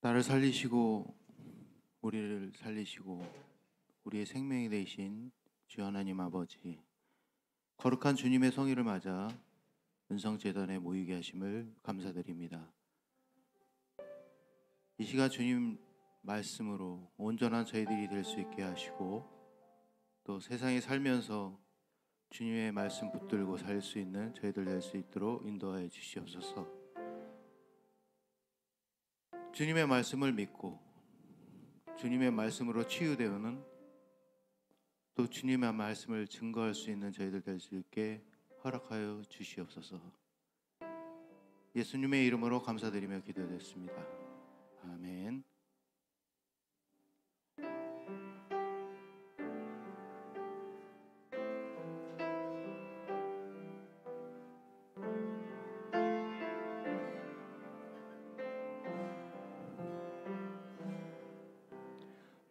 나를 살리시고 우리를 살리시고 우리의 생명이 되신 주 하나님 아버지, 거룩한 주님의 성의를 맞아 은성재단에 모이게 하심을 감사드립니다. 이 시간 주님 말씀으로 온전한 저희들이 될 수 있게 하시고, 또 세상에 살면서 주님의 말씀 붙들고 살 수 있는 저희들 될 수 있도록 인도하여 주시옵소서. 주님의 말씀을 믿고 주님의 말씀으로 치유되어는, 또 주님의 말씀을 증거할 수 있는 저희들 될 수 있게 허락하여 주시옵소서. 예수님의 이름으로 감사드리며 기도드렸습니다. 아멘.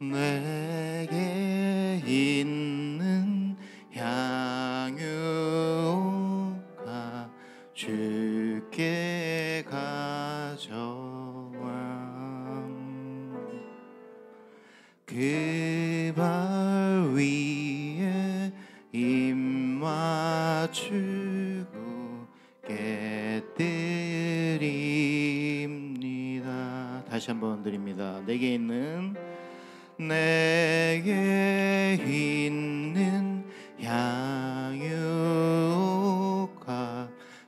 내게 있는 향유가 주께 가져와 그 발 위에 입 맞추고 깨뜨립니다. 다시 한번 드립니다. 내게 있는 향유가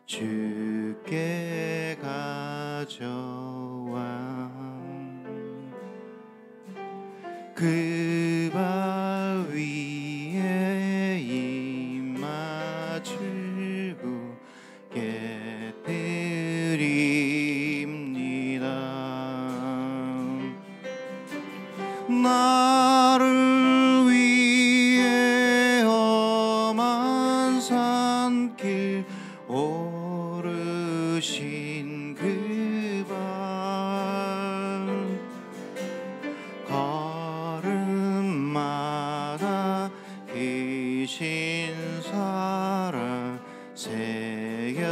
주께 가져와 그 발 위에 입 맞추고 깨뜨립니다. 나를 위해 험한 산길 오르신 그 발, 걸음마다 계신 사랑 새겨놓았네.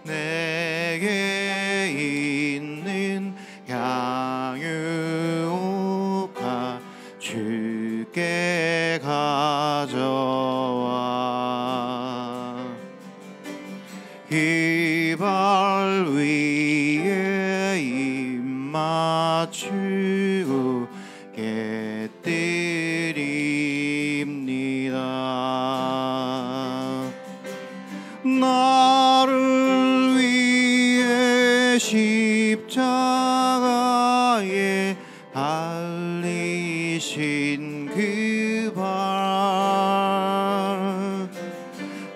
내게 있는 향유가 주께 가져와 이 발 위에 입 맞추고 깨뜨립니다. 나를 위해 십자가에 달리신 그 발,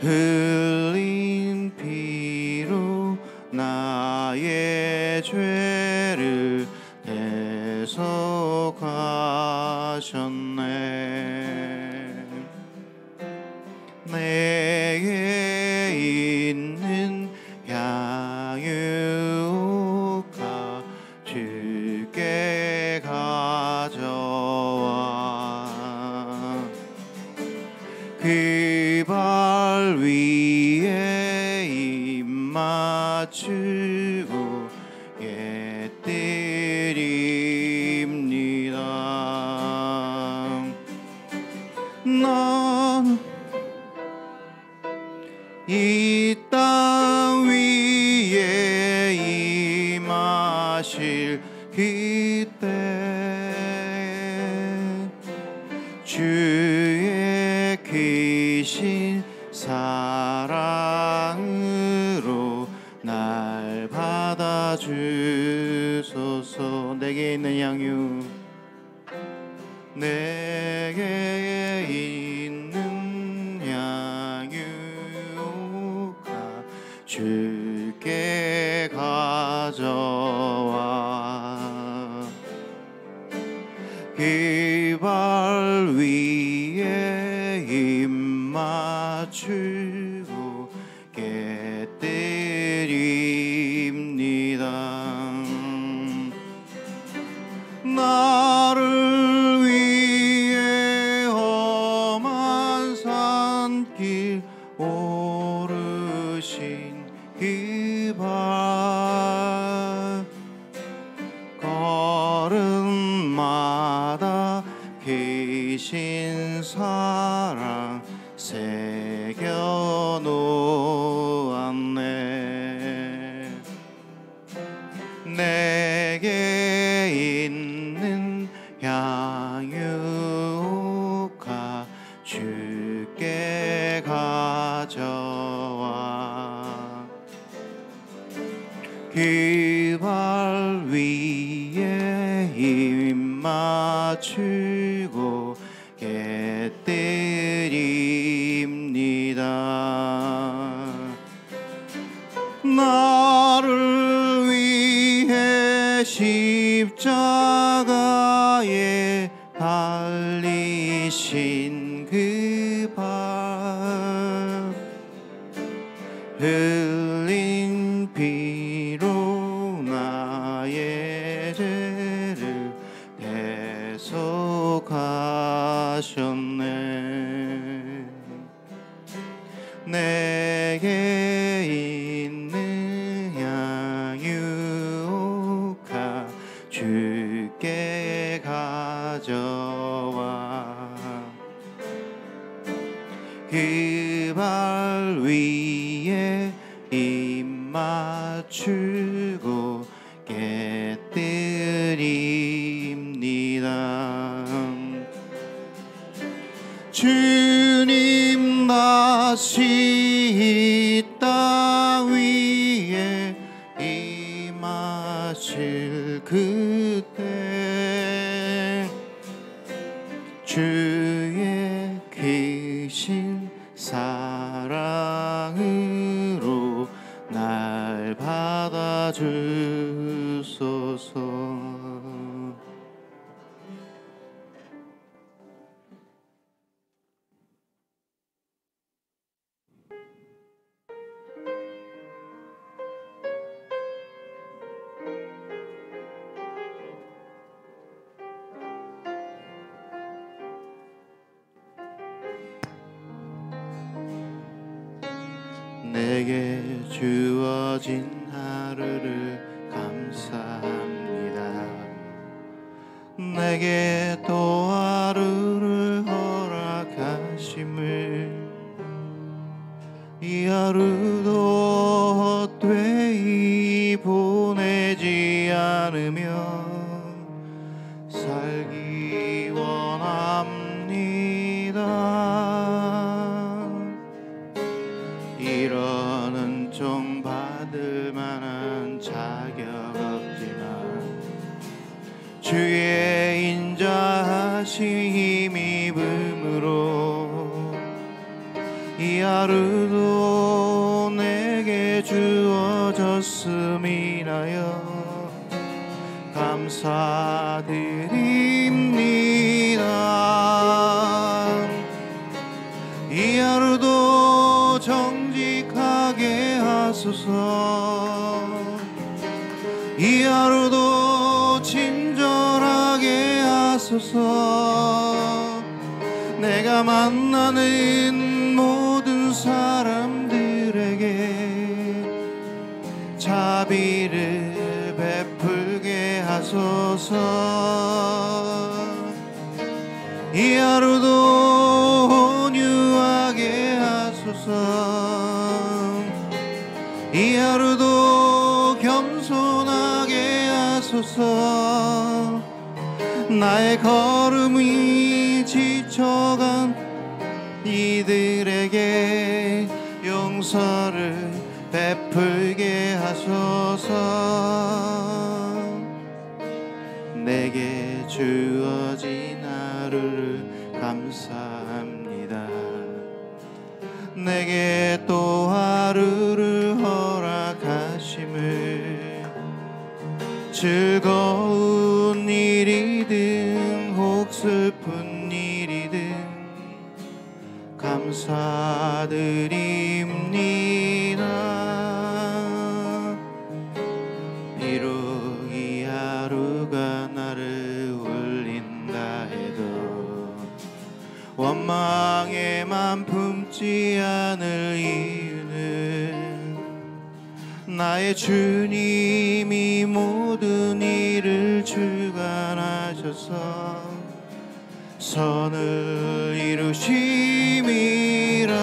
흘린 피로 나의 죄를 대속하셨네. 내게 있는 향유가 주께 가져와 그 발 위에 입 맞추고 깨뜨립니다. 넌 이 땅 위에 임하실 그때 주의 크신 사랑으로 날 받아주소서. 내게 있는 향유, 내게 있는 향유가 주께 가져와 그 발 위에 입 맞추고 깨뜨립니다. 나를 위해 험한 산길 오르신 크신 사랑 새겨 놓았네. 내게 있는 향유가 주께 가져와 그 발 위에 입 맞추고 깨뜨립니다. 나를 위해 십자가에 달리신 그 발 흘린 피로 나의 죄를 대속하셨네. 내게 있는 향유가 주께 가져와 그 발 위에 입 맞추고 깨뜨립니다. 주님 다시 이 땅 위에 임하실 그때 주의 크신 사랑으로 날 받아주소서. 내게 주어진 하루를 감사합니다. 내게 또 하루를 허락하심을 이 하루도 헛되이 보내지 않으며 살기 원합니다. 이런 은총 받을 만한 자격 없지만 주의 인자하심 힘입음으로 이 하루도 내게 주어졌음이라여 감사드립니다. 이 하루도 정직하게 하소서. 이 하루도 친절하게 하소서. 내가 만나는 모든 사람들에게 자비를 베풀게 하소서. 이 하루도 온유하게 하소서. 이 하루도 겸손하게 하소서. 나의 걸음이 지쳐간 이들에게 용서를 베풀게 하소서. 내게 주어진 하루를 감사합니다. 내게 또 하루를 허락하심을 즐거운 일이든 혹 슬픈 일이든 감사드립니다. 비록 이 하루가 나를 울린다 해도 원망에만 품지 않을 이유는 나의 주님이 모든 일을 주관하셔서 선을 이루심이라.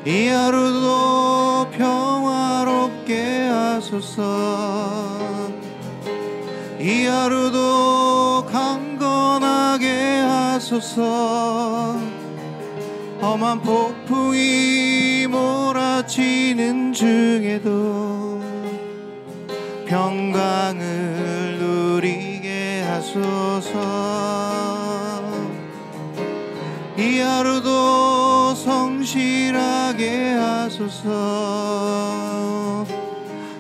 이 하루도 평화롭게 하소서. 이 하루도 강건하게 하소서. 험한 폭풍이 몰아치는 중에도 평강을 누리게 하소서. 이 하루도 성실하게 하소서.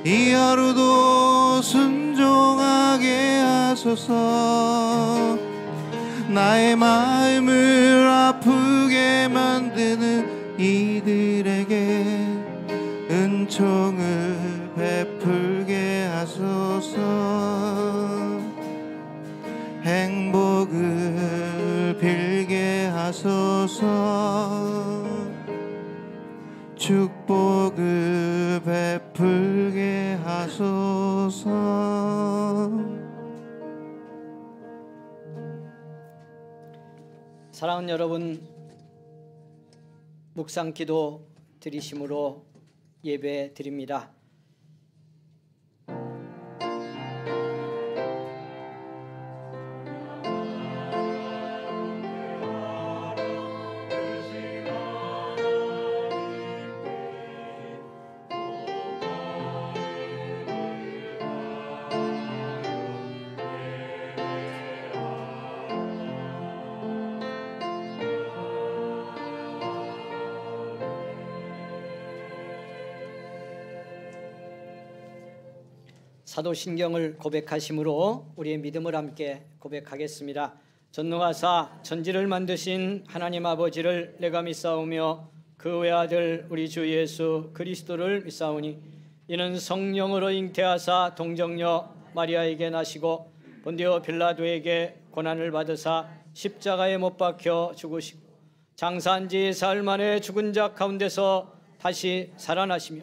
이 하루도 순종하게 하소서. 나의 마음을 아프게 만드는 이들에게 은총을 베풀게 하소서. 행복을 빌게 하소서. 축복을 베풀게 하소서. 사랑하는 여러분, 묵상 기도 드리심으로 예배 드립니다. 사도신경을 고백하심으로 우리의 믿음을 함께 고백하겠습니다. 전능하사 천지를 만드신 하나님 아버지를 내가 믿사오며 그 외아들 우리 주 예수 그리스도를 믿사오니 이는 성령으로 잉태하사 동정녀 마리아에게 나시고 본디오 빌라도에게 고난을 받으사 십자가에 못 박혀 죽으시고 장사한 지 사흘 만에 죽은 자 가운데서 다시 살아나시며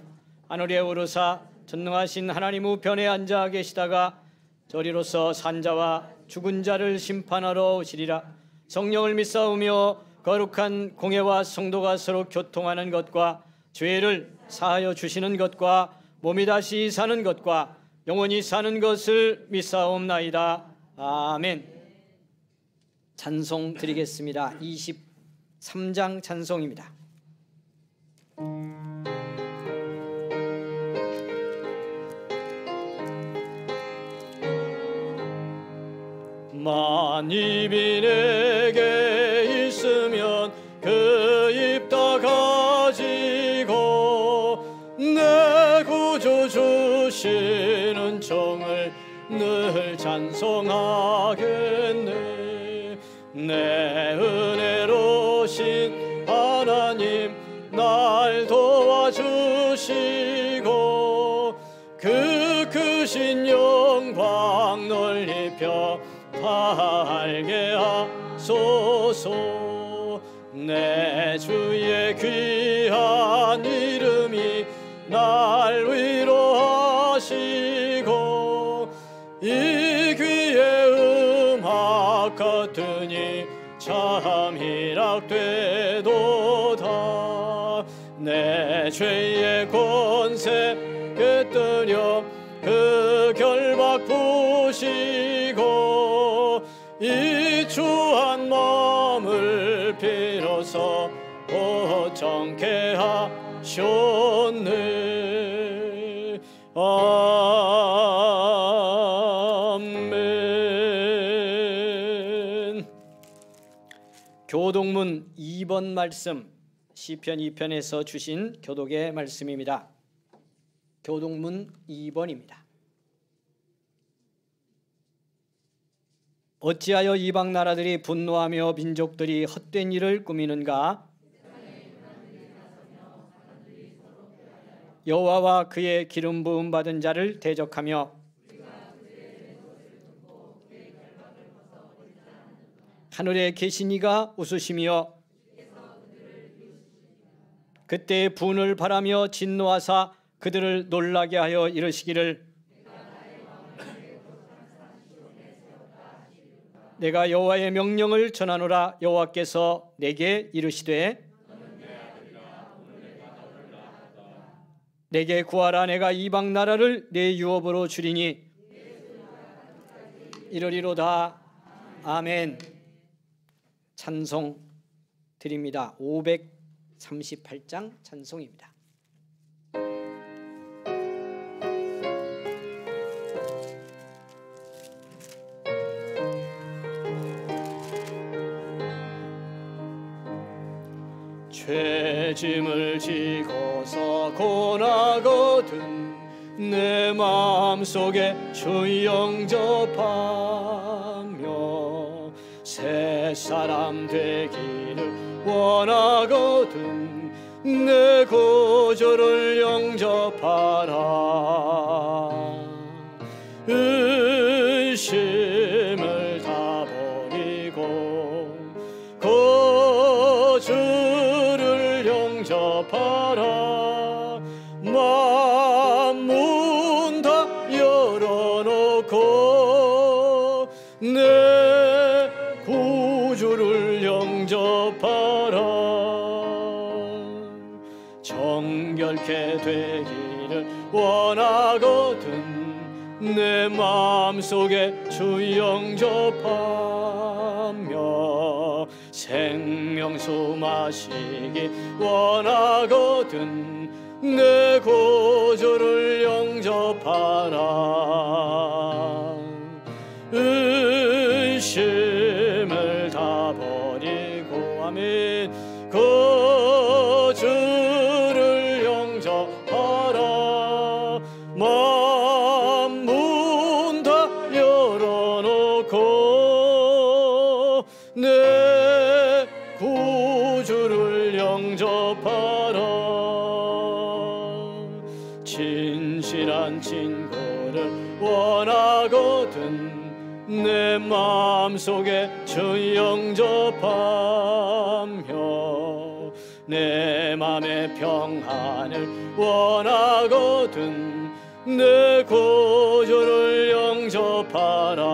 하늘에 오르사 전능하신 하나님 우편에 앉아 계시다가 저리로서 산자와 죽은 자를 심판하러 오시리라. 성령을 믿사오며 거룩한 공회와 성도가 서로 교통하는 것과 죄를 사하여 주시는 것과 몸이 다시 사는 것과 영원히 사는 것을 믿사옵나이다. 아멘. 찬송 드리겠습니다. 23장 찬송입니다. 만입이 내게 있으면 그 입 다 가지고 내 구주 주시는 정을 늘 찬송하겠네. 내 은혜로신 하나님 날 도와주시고 그 크신 영광 널리 펴 알게 하소서. 내 주의 귀한 이름이 날 위로하시고 이 귀의 음악 같으니 참 희락되도다. 내 죄의 권세 깨뜨려 그 결박 부시고 이 주한 마음을 비로소 고정케 하셨네. 아멘. 교독문 2번 말씀, 시편 2편에서 주신 교독의 말씀입니다. 교독문 2번입니다. 어찌하여 이방 나라들이 분노하며 민족들이 헛된 일을 꾸미는가? 여호와와 그의 기름 부음 받은 자를 대적하며 하늘에 계신 이가 웃으시며 그때 분을 바라며 진노하사 그들을 놀라게 하여 이르시기를 내가 여호와의 명령을 전하노라. 여호와께서 내게 이르시되 내게 구하라. 내가 이방 나라를 내 유업으로 주리니 이르리로다. 아멘. 찬송 드립니다. 538장 찬송입니다. 죄짐을 지고서 고나거든 내 마음속에 주 영접하며 새 사람 되기를 원하거든 내 구주를 영접하라. 의심을 다 버리고 구주를 영접하라. 만문 다 열어놓고 내 구주를 영접하라. 정결케 되기를 원하거든 내 마음속에 주 영접하며 생명수 마시기 원하거든 내 구주를 영접하라. 의심을 다 버리고 아멘 구주를 영접하라. 만문 다 열어놓고 내 구주를 영접하라. 진실한 친구를 원하거든 내 마음속에 주 영접하며 내 맘의 평안을 원하거든 내 구주를 영접하라.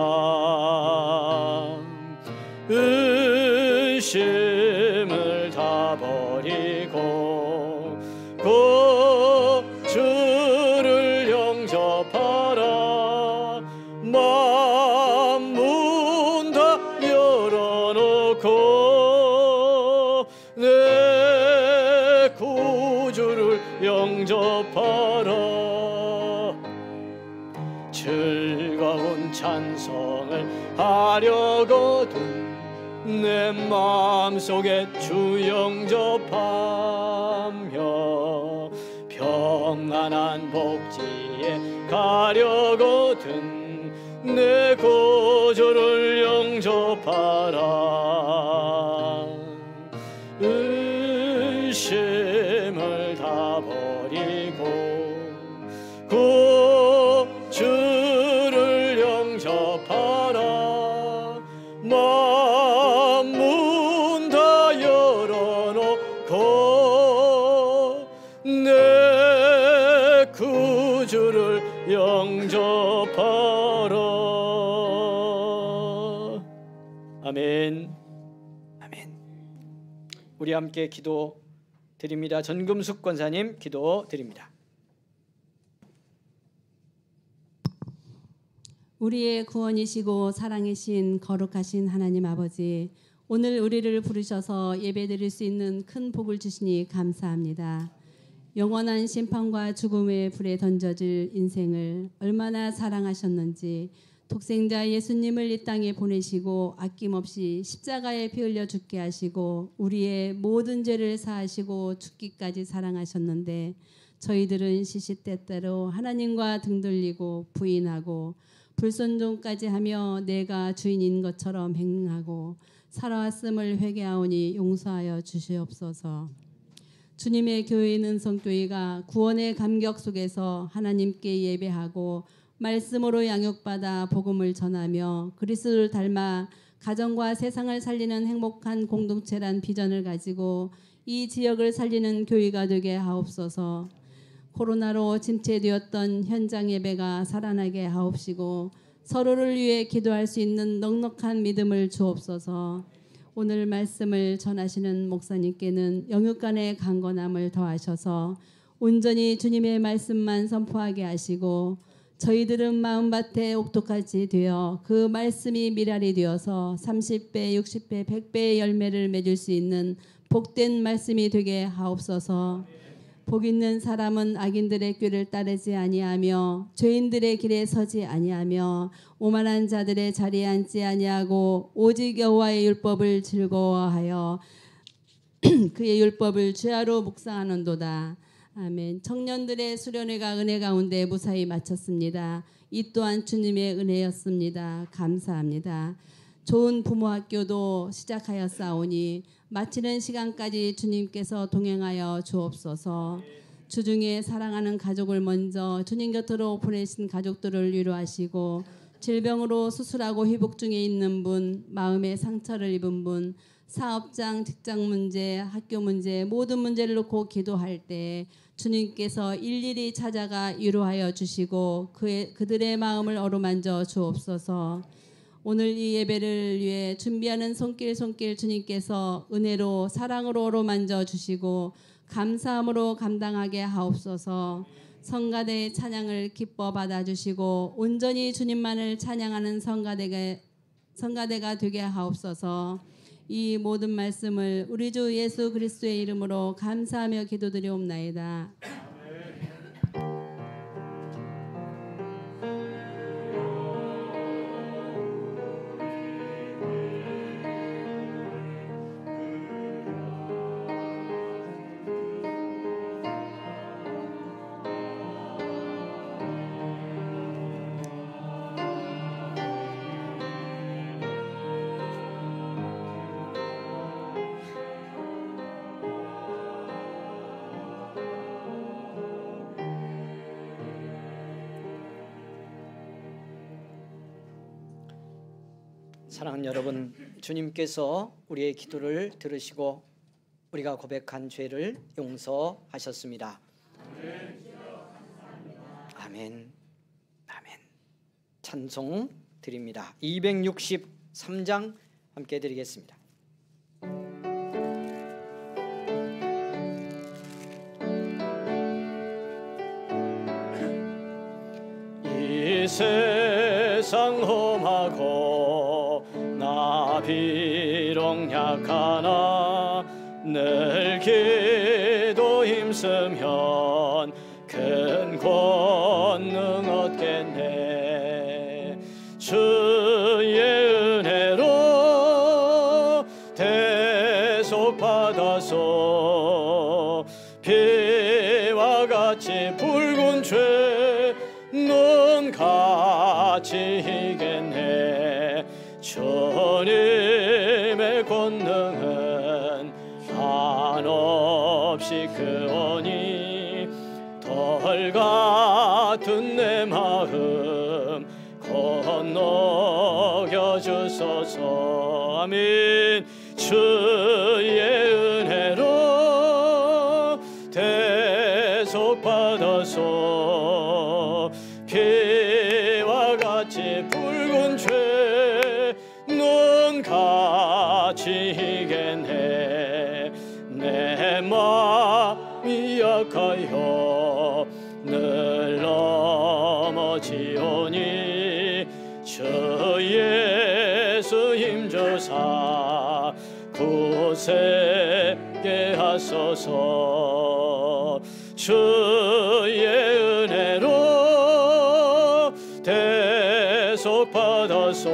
의심을 다 버리고 구주를 영접하라. 만문 다 열어놓고 내 구주를 영접하라. 즐거운 찬송을 하려거든 내 마음속에 주 영접하며 평안한 복지에 가려거든 내 구주를 영접하라. 의심을 다 버리고 구주를 영접하라. 만문 다 열어놓고 내 구주를 영접하라. 아멘. 아멘. 우리 함께 기도 드립니다. 전금숙 권사님 기도 드립니다. 우리의 구원이시고 사랑이신 거룩하신 하나님 아버지, 오늘 우리를 부르셔서 예배드릴 수 있는 큰 복을 주시니 감사합니다. 영원한 심판과 죽음의 불에 던져질 인생을 얼마나 사랑하셨는지 독생자 예수님을 이 땅에 보내시고 아낌없이 십자가에 피 흘려 죽게 하시고 우리의 모든 죄를 사하시고 죽기까지 사랑하셨는데 저희들은 시시때때로 하나님과 등 돌리고 부인하고 불순종까지 하며 내가 주인인 것처럼 행하고 살아왔음을 회개하오니 용서하여 주시옵소서. 주님의 교회인 은성교회가 구원의 감격 속에서 하나님께 예배하고 말씀으로 양육받아 복음을 전하며 그리스도를 닮아 가정과 세상을 살리는 행복한 공동체란 비전을 가지고 이 지역을 살리는 교회가 되게 하옵소서. 코로나로 침체되었던 현장 예배가 살아나게 하옵시고 서로를 위해 기도할 수 있는 넉넉한 믿음을 주옵소서. 오늘 말씀을 전하시는 목사님께는 영육간의 강건함을 더하셔서 온전히 주님의 말씀만 선포하게 하시고 저희들은 마음밭에 옥토같이 되어 그 말씀이 미랄이 되어서 30배, 60배, 100배의 열매를 맺을 수 있는 복된 말씀이 되게 하옵소서. 복 있는 사람은 악인들의 꾀를 따르지 아니하며 죄인들의 길에 서지 아니하며 오만한 자들의 자리에 앉지 아니하고 오직 여호와의 율법을 즐거워하여 그의 율법을 주야로 묵상하는도다. 아멘. 청년들의 수련회가 은혜 가운데 무사히 마쳤습니다. 이 또한 주님의 은혜였습니다. 감사합니다. 좋은 부모학교도 시작하였사오니 마치는 시간까지 주님께서 동행하여 주옵소서. 주중에 사랑하는 가족을 먼저 주님 곁으로 보내신 가족들을 위로하시고 질병으로 수술하고 회복 중에 있는 분, 마음의 상처를 입은 분, 사업장, 직장 문제, 학교 문제 모든 문제를 놓고 기도할 때 주님께서 일일이 찾아가 위로하여 주시고 그들의 마음을 어루만져 주옵소서. 오늘 이 예배를 위해 준비하는 손길 주님께서 은혜로 사랑으로 어루만져 주시고 감사함으로 감당하게 하옵소서. 성가대의 찬양을 기뻐 받아주시고 온전히 주님만을 찬양하는 성가대가 되게 하옵소서. 이 모든 말씀을 우리 주 예수 그리스도의 이름으로 감사하며 기도드리옵나이다. 사랑하는 여러분, 주님께서 우리의 기도를 들으시고 우리가 고백한 죄를 용서하셨습니다. 아멘. 아멘. 찬송 드립니다. 263장 함께 드리겠습니다. 이 세상 험하고 나 비록 약하나 늘 기도 힘쓰면 큰 권능 얻겠네. 주의 은혜로 대속받아서 피와 같이 붉은 죄는 같이 이겠네. 주님의 권능은 한없이 크오니 덜 같은 내 마음 건너겨 주소서. 아멘. 주의 은혜로 대속받아서 피와 같이 붉은 죄는 같이 이겠네. 내 마음이 약하여 늘 넘어지오니 주 예수 힘주사 굳세게 하소서. 주의 은혜로 대속받아서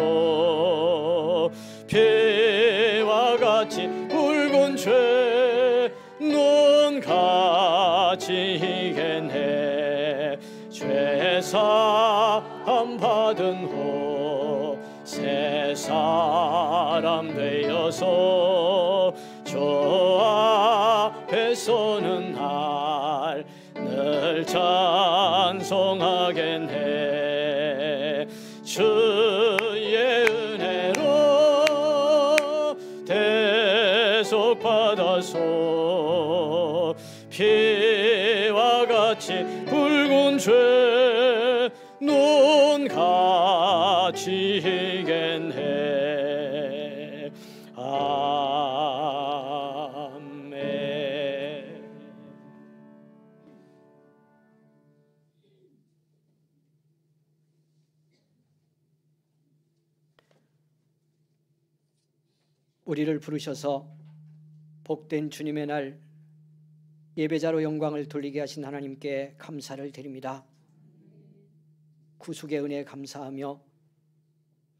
피와 같이 붉은 죄는 같이 이겠네. 죄사함 받은 후 새 사람 되어서 주 앞에 서는 날 늘 찬송하겠네. 주의 은혜로 대속받아서 피와 같이 붉은 죄는 같이 우리를 부르셔서 복된 주님의 날 예배자로 영광을 돌리게 하신 하나님께 감사를 드립니다. 구속의 은혜에 감사하며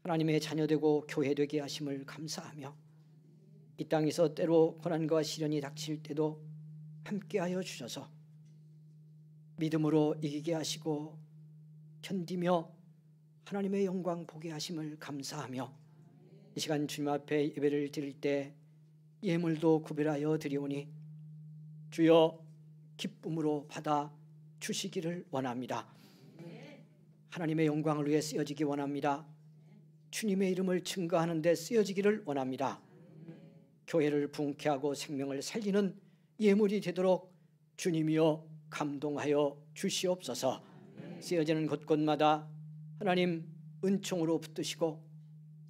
하나님의 자녀되고 교회되게 하심을 감사하며 이 땅에서 때로 고난과 시련이 닥칠 때도 함께하여 주셔서 믿음으로 이기게 하시고 견디며 하나님의 영광 보게 하심을 감사하며 이 시간 주님 앞에 예배를 드릴 때 예물도 구별하여 드리오니 주여 기쁨으로 받아 주시기를 원합니다. 하나님의 영광을 위해 쓰여지기 원합니다. 주님의 이름을 증거하는 데 쓰여지기를 원합니다. 교회를 부흥케 하고 생명을 살리는 예물이 되도록 주님이여 감동하여 주시옵소서. 쓰여지는 곳곳마다 하나님 은총으로 붙드시고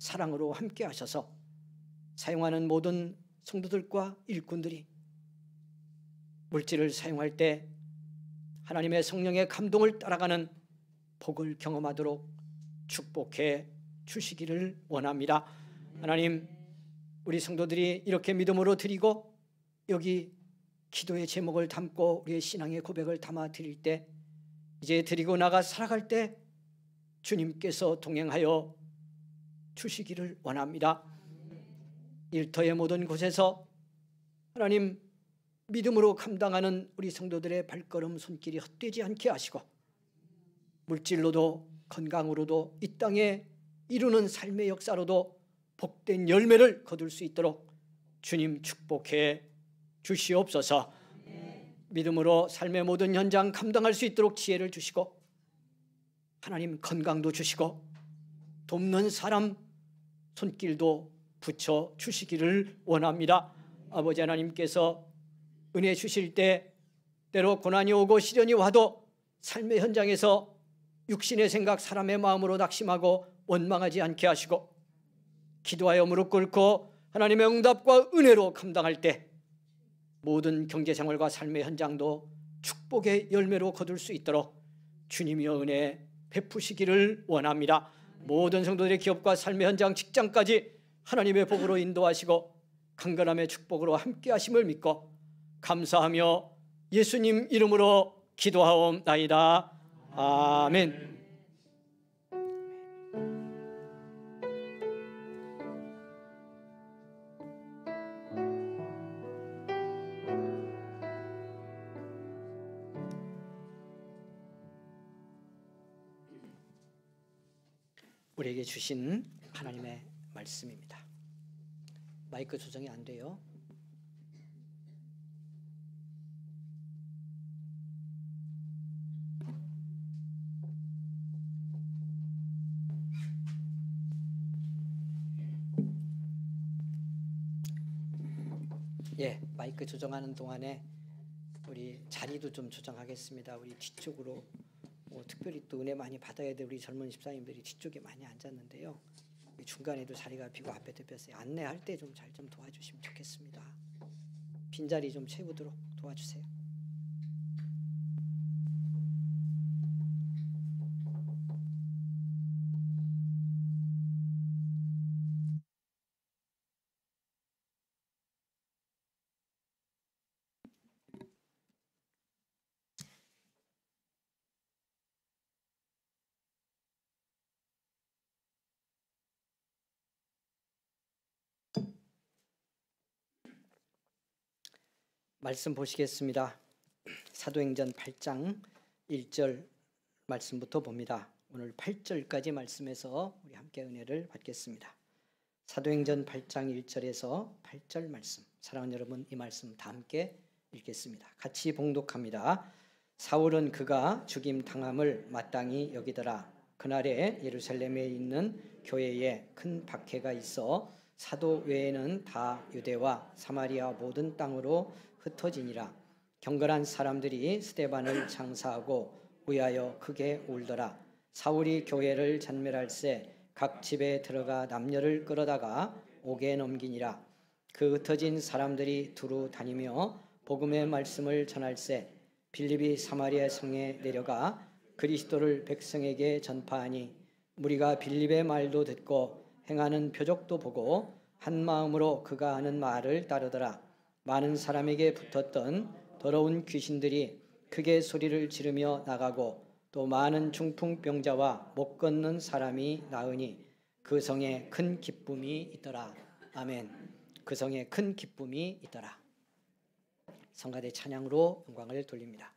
사랑으로 함께 하셔서 사용하는 모든 성도들과 일꾼들이 물질을 사용할 때 하나님의 성령의 감동을 따라가는 복을 경험하도록 축복해 주시기를 원합니다. 하나님, 우리 성도들이 이렇게 믿음으로 드리고 여기 기도의 제목을 담고 우리의 신앙의 고백을 담아 드릴 때 이제 드리고 나가 살아갈 때 주님께서 동행하여 주시기를 원합니다. 일터의 모든 곳에서 하나님 믿음으로 감당하는 우리 성도들의 발걸음 손길이 헛되지 않게 하시고 물질로도 건강으로도 이 땅에 이루는 삶의 역사로도 복된 열매를 거둘 수 있도록 주님 축복해 주시옵소서. 믿음으로 삶의 모든 현장 감당할 수 있도록 지혜를 주시고 하나님 건강도 주시고 돕는 사람 손길도 붙여 주시기를 원합니다. 아버지 하나님께서 은혜 주실 때 때로 고난이 오고 시련이 와도 삶의 현장에서 육신의 생각 사람의 마음으로 낙심하고 원망하지 않게 하시고 기도하여 무릎 꿇고 하나님의 응답과 은혜로 감당할 때 모든 경제생활과 삶의 현장도 축복의 열매로 거둘 수 있도록 주님이여 은혜 베푸시기를 원합니다. 모든 성도들의 기업과 삶의 현장 직장까지 하나님의 복으로 인도하시고 강건함의 축복으로 함께 하심을 믿고 감사하며 예수님 이름으로 기도하옵나이다. 아멘. 우리에게 주신 하나님의 말씀입니다. 마이크 조정이 안 돼요. 예, 마이크 조정하는 동안에 우리 자리도 좀 조정하겠습니다. 우리 뒤쪽으로 특별히 또 은혜 많이 받아야 될 우리 젊은 집사님들이 뒤쪽에 많이 앉았는데요. 중간에도 자리가 비고 앞에도 뺐어요. 안내할 때 좀 잘 좀 도와주시면 좋겠습니다. 빈자리 좀 채우도록 도와주세요. 말씀 보시겠습니다. 사도행전 8장 1절 말씀부터 봅니다. 오늘 8절까지 말씀에서 우리 함께 은혜를 받겠습니다. 사도행전 8장 1절에서 8절 말씀, 사랑하는 여러분 이 말씀 다 함께 읽겠습니다. 같이 봉독합니다. 사울은 그가 죽임 당함을 마땅히 여기더라. 그날에 예루살렘에 있는 교회에 큰 박해가 있어 사도 외에는 다 유대와 사마리아 모든 땅으로 흩어지니라. 경건한 사람들이 스데반을 장사하고 위하여 크게 울더라. 사울이 교회를 잔멸할새 각 집에 들어가 남녀를 끌어다가 옥에 넘기니라. 그 흩어진 사람들이 두루 다니며 복음의 말씀을 전할새 빌립이 사마리아 성에 내려가 그리스도를 백성에게 전파하니 무리가 빌립의 말도 듣고 행하는 표적도 보고 한 마음으로 그가 하는 말을 따르더라. 많은 사람에게 붙었던 더러운 귀신들이 크게 소리를 지르며 나가고 또 많은 중풍병자와 못 걷는 사람이 나으니 그 성에 큰 기쁨이 있더라. 아멘. 그 성에 큰 기쁨이 있더라. 성가대 찬양으로 영광을 돌립니다.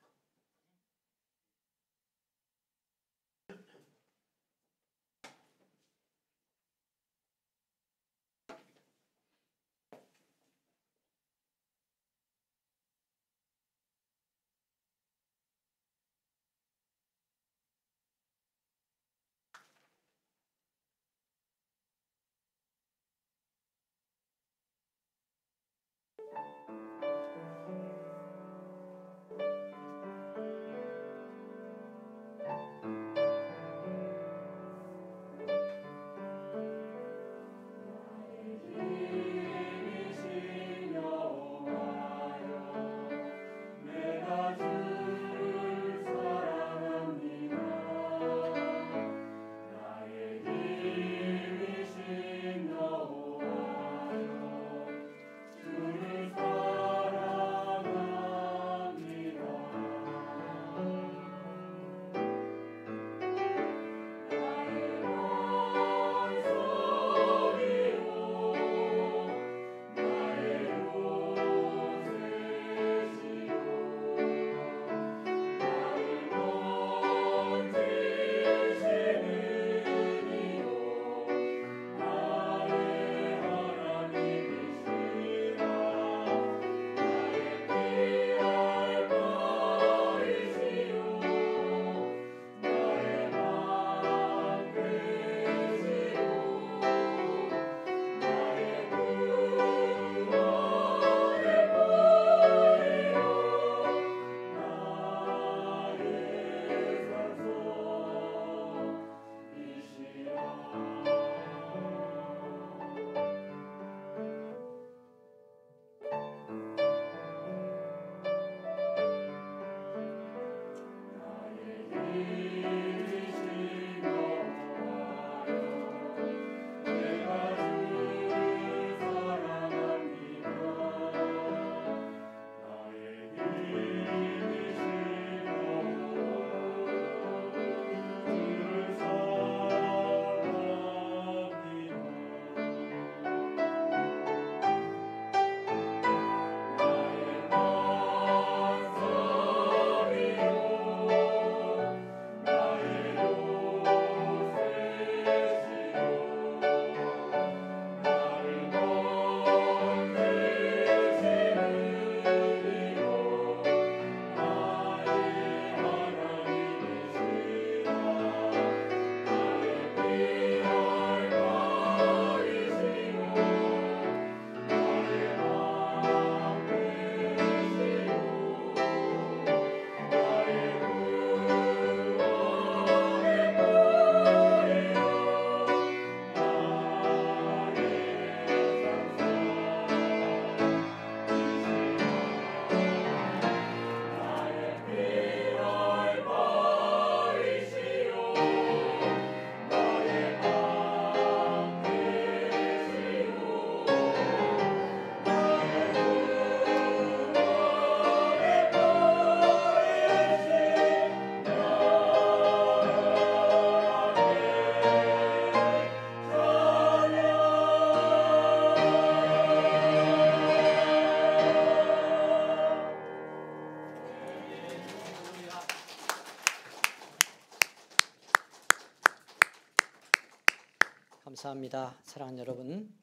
감사합니다. 사랑하는 여러분,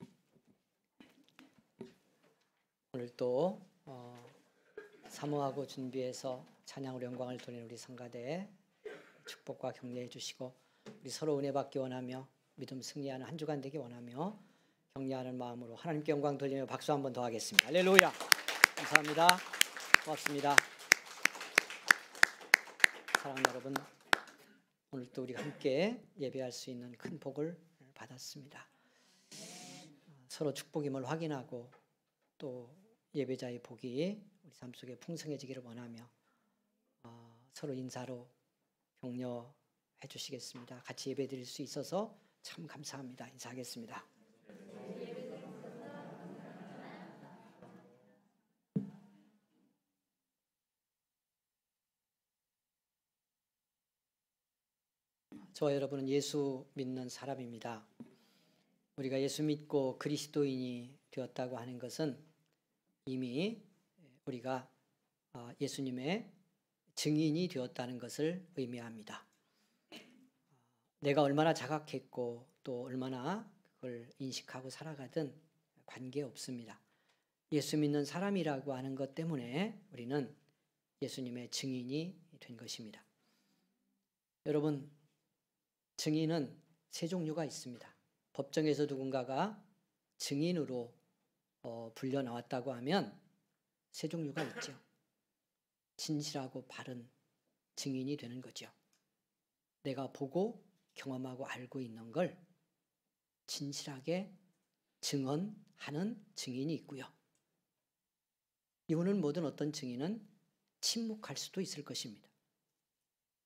오늘 또 사모하고 준비해서 찬양으로 영광을 돌리는 우리 성가대 축복과 격려해 주시고 우리 서로 은혜 받기 원하며 믿음 승리하는 한 주간 되기 원하며 격려하는 마음으로 하나님께 영광 돌리며 박수 한 번 더 하겠습니다. 할렐루야. 감사합니다. 고맙습니다. 사랑하는 여러분, 오늘 또 우리가 함께 예배할 수 있는 큰 복을 받았습니다. 서로 축복임을 확인하고 또 예배자의 복이 우리 삶 속에 풍성해지기를 원하며 서로 인사로 격려해 주시겠습니다. 같이 예배 드릴 수 있어서 참 감사합니다. 인사하겠습니다. 저와 여러분은 예수 믿는 사람입니다. 우리가 예수 믿고 그리스도인이 되었다고 하는 것은 이미 우리가 예수님의 증인이 되었다는 것을 의미합니다. 내가 얼마나 자각했고 또 얼마나 그걸 인식하고 살아가든 관계없습니다. 예수 믿는 사람이라고 하는 것 때문에 우리는 예수님의 증인이 된 것입니다. 여러분, 증인은 세 종류가 있습니다. 법정에서 누군가가 증인으로 불려 나왔다고 하면 세 종류가 있죠. 진실하고 바른 증인이 되는 거죠. 내가 보고 경험하고 알고 있는 걸 진실하게 증언하는 증인이 있고요. 이유는 뭐든 어떤 증인은 침묵할 수도 있을 것입니다.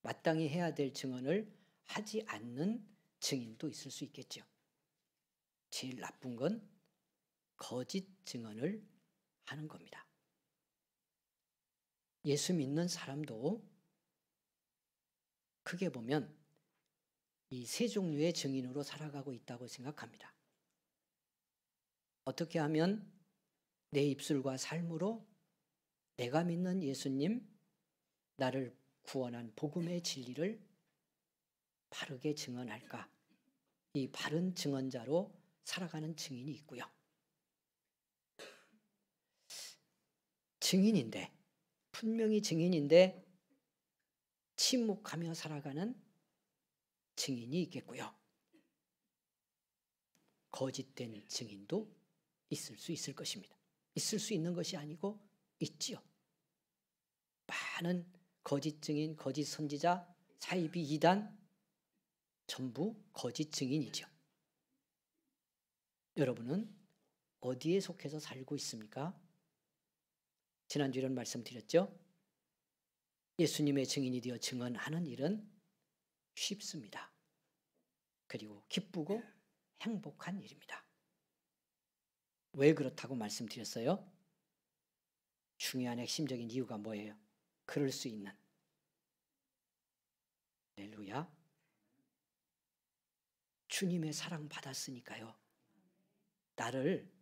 마땅히 해야 될 증언을 하지 않는 증인도 있을 수 있겠죠. 제일 나쁜 건 거짓 증언을 하는 겁니다. 예수 믿는 사람도 크게 보면 이 세 종류의 증인으로 살아가고 있다고 생각합니다. 어떻게 하면 내 입술과 삶으로 내가 믿는 예수님, 나를 구원한 복음의 진리를 바르게 증언할까? 이 바른 증언자로 살아가는 증인이 있고요. 증인인데, 분명히 증인인데 침묵하며 살아가는 증인이 있겠고요. 거짓된 증인도 있을 수 있을 것입니다. 있을 수 있는 것이 아니고 있지요. 많은 거짓 증인, 거짓 선지자, 사이비 이단 전부 거짓 증인이죠. 여러분은 어디에 속해서 살고 있습니까? 지난주에 이런 말씀드렸죠. 예수님의 증인이 되어 증언하는 일은 쉽습니다. 그리고 기쁘고 행복한 일입니다. 왜 그렇다고 말씀드렸어요? 중요한 핵심적인 이유가 뭐예요? 그럴 수 있는. 할렐루야. 주님의 사랑 받았으니까요. 나를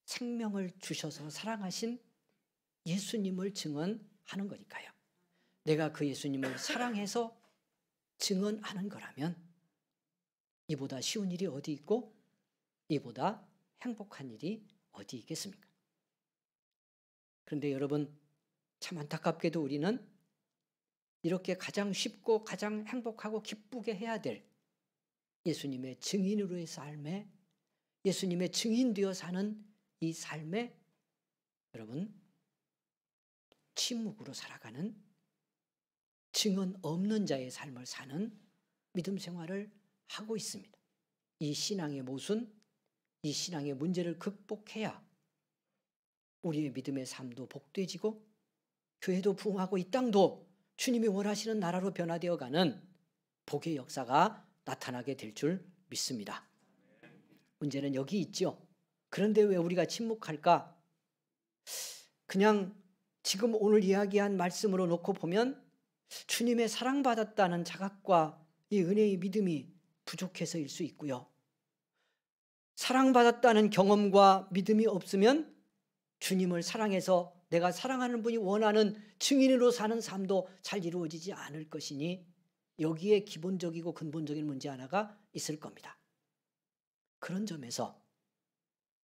생명을 주셔서 사랑하신 예수님을 증언하는 거니까요. 내가 그 예수님을 사랑해서 증언하는 거라면 이보다 쉬운 일이 어디 있고 이보다 행복한 일이 어디 있겠습니까? 그런데 여러분, 참 안타깝게도 우리는 이렇게 가장 쉽고 가장 행복하고 기쁘게 해야 될 예수님의 증인으로의 삶에, 예수님의 증인 되어 사는 이 삶에 여러분 침묵으로 살아가는 증언 없는 자의 삶을 사는 믿음 생활을 하고 있습니다. 이 신앙의 모순, 이 신앙의 문제를 극복해야 우리의 믿음의 삶도 복되어지고 교회도 부흥하고 이 땅도 주님이 원하시는 나라로 변화되어가는 복의 역사가 나타나게 될 줄 믿습니다. 문제는 여기 있죠. 그런데 왜 우리가 침묵할까? 그냥 지금 오늘 이야기한 말씀으로 놓고 보면 주님의 사랑받았다는 자각과 이 은혜의 믿음이 부족해서일 수 있고요. 사랑받았다는 경험과 믿음이 없으면 주님을 사랑해서 내가 사랑하는 분이 원하는 증인으로 사는 삶도 잘 이루어지지 않을 것이니 여기에 기본적이고 근본적인 문제 하나가 있을 겁니다. 그런 점에서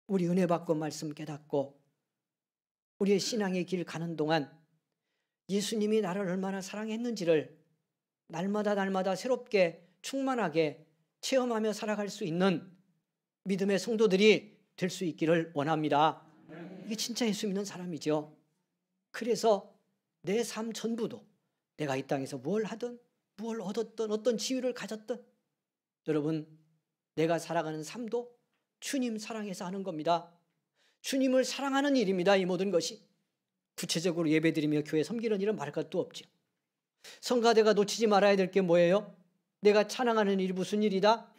우리 은혜 받고 말씀 깨닫고 우리의 신앙의 길 가는 동안 예수님이 나를 얼마나 사랑했는지를 날마다 새롭게 충만하게 체험하며 살아갈 수 있는 믿음의 성도들이 될 수 있기를 원합니다. 이게 진짜 예수 믿는 사람이죠. 그래서 내 삶 전부도 내가 이 땅에서 뭘 하든 뭘 얻었든 어떤 지위를 가졌든 여러분 내가 살아가는 삶도 주님 사랑해서 하는 겁니다. 주님을 사랑하는 일입니다. 이 모든 것이. 구체적으로 예배드리며 교회 섬기는 일은 말할 것도 없죠. 성가대가 놓치지 말아야 될 게 뭐예요? 내가 찬양하는 일이 무슨 일이다?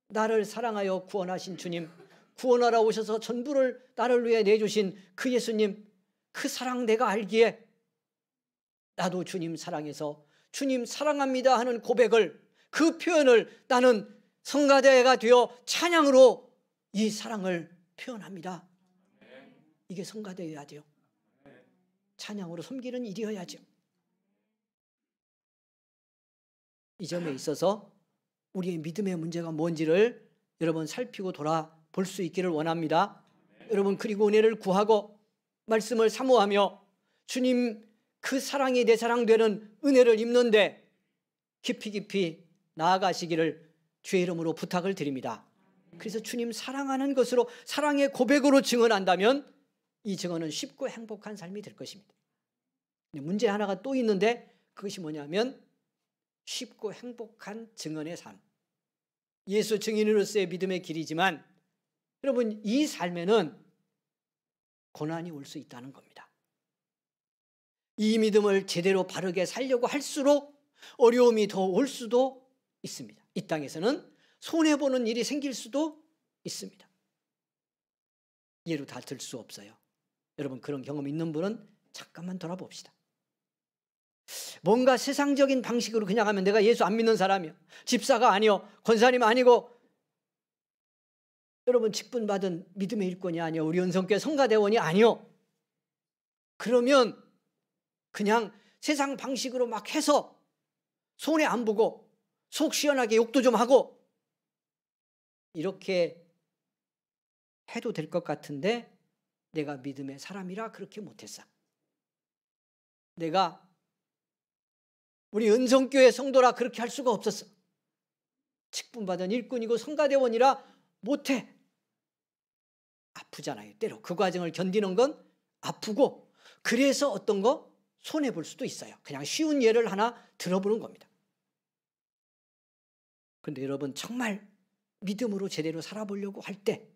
나를 사랑하여 구원하신 주님, 구원하러 오셔서 전부를 나를 위해 내주신 그 예수님, 그 사랑 내가 알기에 나도 주님 사랑해서 주님 사랑합니다 하는 고백을 그 표현을 나는 성가대가 되어 찬양으로 이 사랑을 표현합니다. 이게 성가대여야죠. 찬양으로 섬기는 일이어야죠. 이 점에 있어서 우리의 믿음의 문제가 뭔지를 여러분 살피고 돌아볼 수 있기를 원합니다. 여러분, 그리고 은혜를 구하고 말씀을 사모하며 주님 그 사랑이 내 사랑 되는 은혜를 입는데 깊이 나아가시기를 주의 이름으로 부탁을 드립니다. 그래서 주님 사랑하는 것으로, 사랑의 고백으로 증언한다면 이 증언은 쉽고 행복한 삶이 될 것입니다. 문제 하나가 또 있는데 그것이 뭐냐면 쉽고 행복한 증언의 삶, 예수 증인으로서의 믿음의 길이지만 여러분, 이 삶에는 고난이 올 수 있다는 겁니다. 이 믿음을 제대로 바르게 살려고 할수록 어려움이 더 올 수도 있습니다. 이 땅에서는 손해보는 일이 생길 수도 있습니다. 예로 다 들 수 없어요. 여러분, 그런 경험 있는 분은 잠깐만 돌아봅시다. 뭔가 세상적인 방식으로 그냥 하면 내가 예수 안 믿는 사람이요, 집사가 아니요, 권사님 아니고, 여러분 직분받은 믿음의 일꾼이 아니요, 우리 은성교회 성가대원이 아니요, 그러면 그냥 세상 방식으로 막 해서 손해 안 보고 속 시원하게 욕도 좀 하고 이렇게 해도 될 것 같은데 내가 믿음의 사람이라 그렇게 못했어. 내가 우리 은성교회 성도라 그렇게 할 수가 없었어. 직분받은 일꾼이고 성가대원이라 못해. 아프잖아요. 때로 그 과정을 견디는 건 아프고, 그래서 어떤 거 손해볼 수도 있어요. 그냥 쉬운 예를 하나 들어보는 겁니다. 그런데 여러분, 정말 믿음으로 제대로 살아보려고 할 때,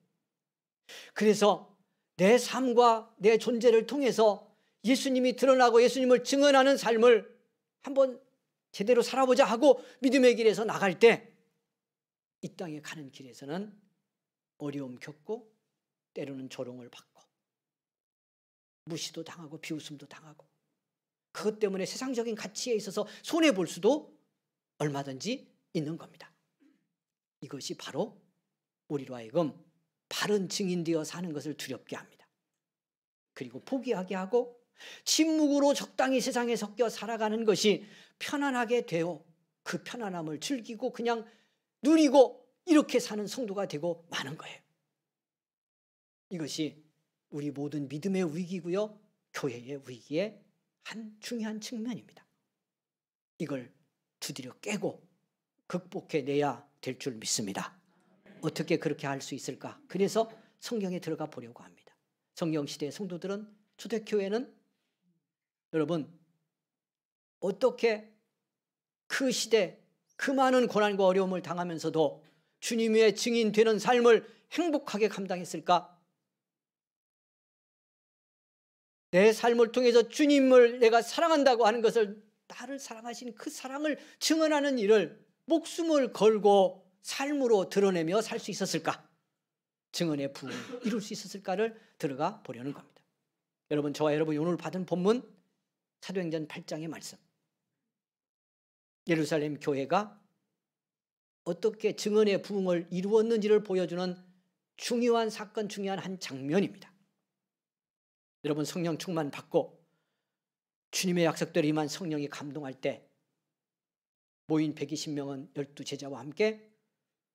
그래서 내 삶과 내 존재를 통해서 예수님이 드러나고 예수님을 증언하는 삶을 한번 제대로 살아보자 하고 믿음의 길에서 나갈 때, 이 땅에 가는 길에서는 어려움 겪고 때로는 조롱을 받고 무시도 당하고 비웃음도 당하고, 그것 때문에 세상적인 가치에 있어서 손해볼 수도 얼마든지 있는 겁니다. 이것이 바로 우리로 하여금 바른 증인되어 사는 것을 두렵게 합니다. 그리고 포기하게 하고 침묵으로 적당히 세상에 섞여 살아가는 것이 편안하게 되어 그 편안함을 즐기고 그냥 누리고 이렇게 사는 성도가 되고 마는 거예요. 이것이 우리 모든 믿음의 위기고요, 교회의 위기의 한 중요한 측면입니다. 이걸 두드려 깨고 극복해내야 될 줄 믿습니다. 어떻게 그렇게 할 수 있을까? 그래서 성경에 들어가 보려고 합니다. 성경시대의 성도들은, 초대교회는 여러분 어떻게 그 시대 그 많은 고난과 어려움을 당하면서도 주님의 증인되는 삶을 행복하게 감당했을까? 내 삶을 통해서 주님을 내가 사랑한다고 하는 것을, 나를 사랑하신 그 사랑을 증언하는 일을 목숨을 걸고 삶으로 드러내며 살 수 있었을까? 증언의 부흥을 이룰 수 있었을까를 들어가 보려는 겁니다. 여러분, 저와 여러분이 오늘 받은 본문 사도행전 8장의 말씀, 예루살렘 교회가 어떻게 증언의 부흥을 이루었는지를 보여주는 중요한 사건, 중요한 한 장면입니다. 여러분, 성령 충만 받고 주님의 약속대로 임한 성령이 감동할 때 모인 120명은 12제자와 함께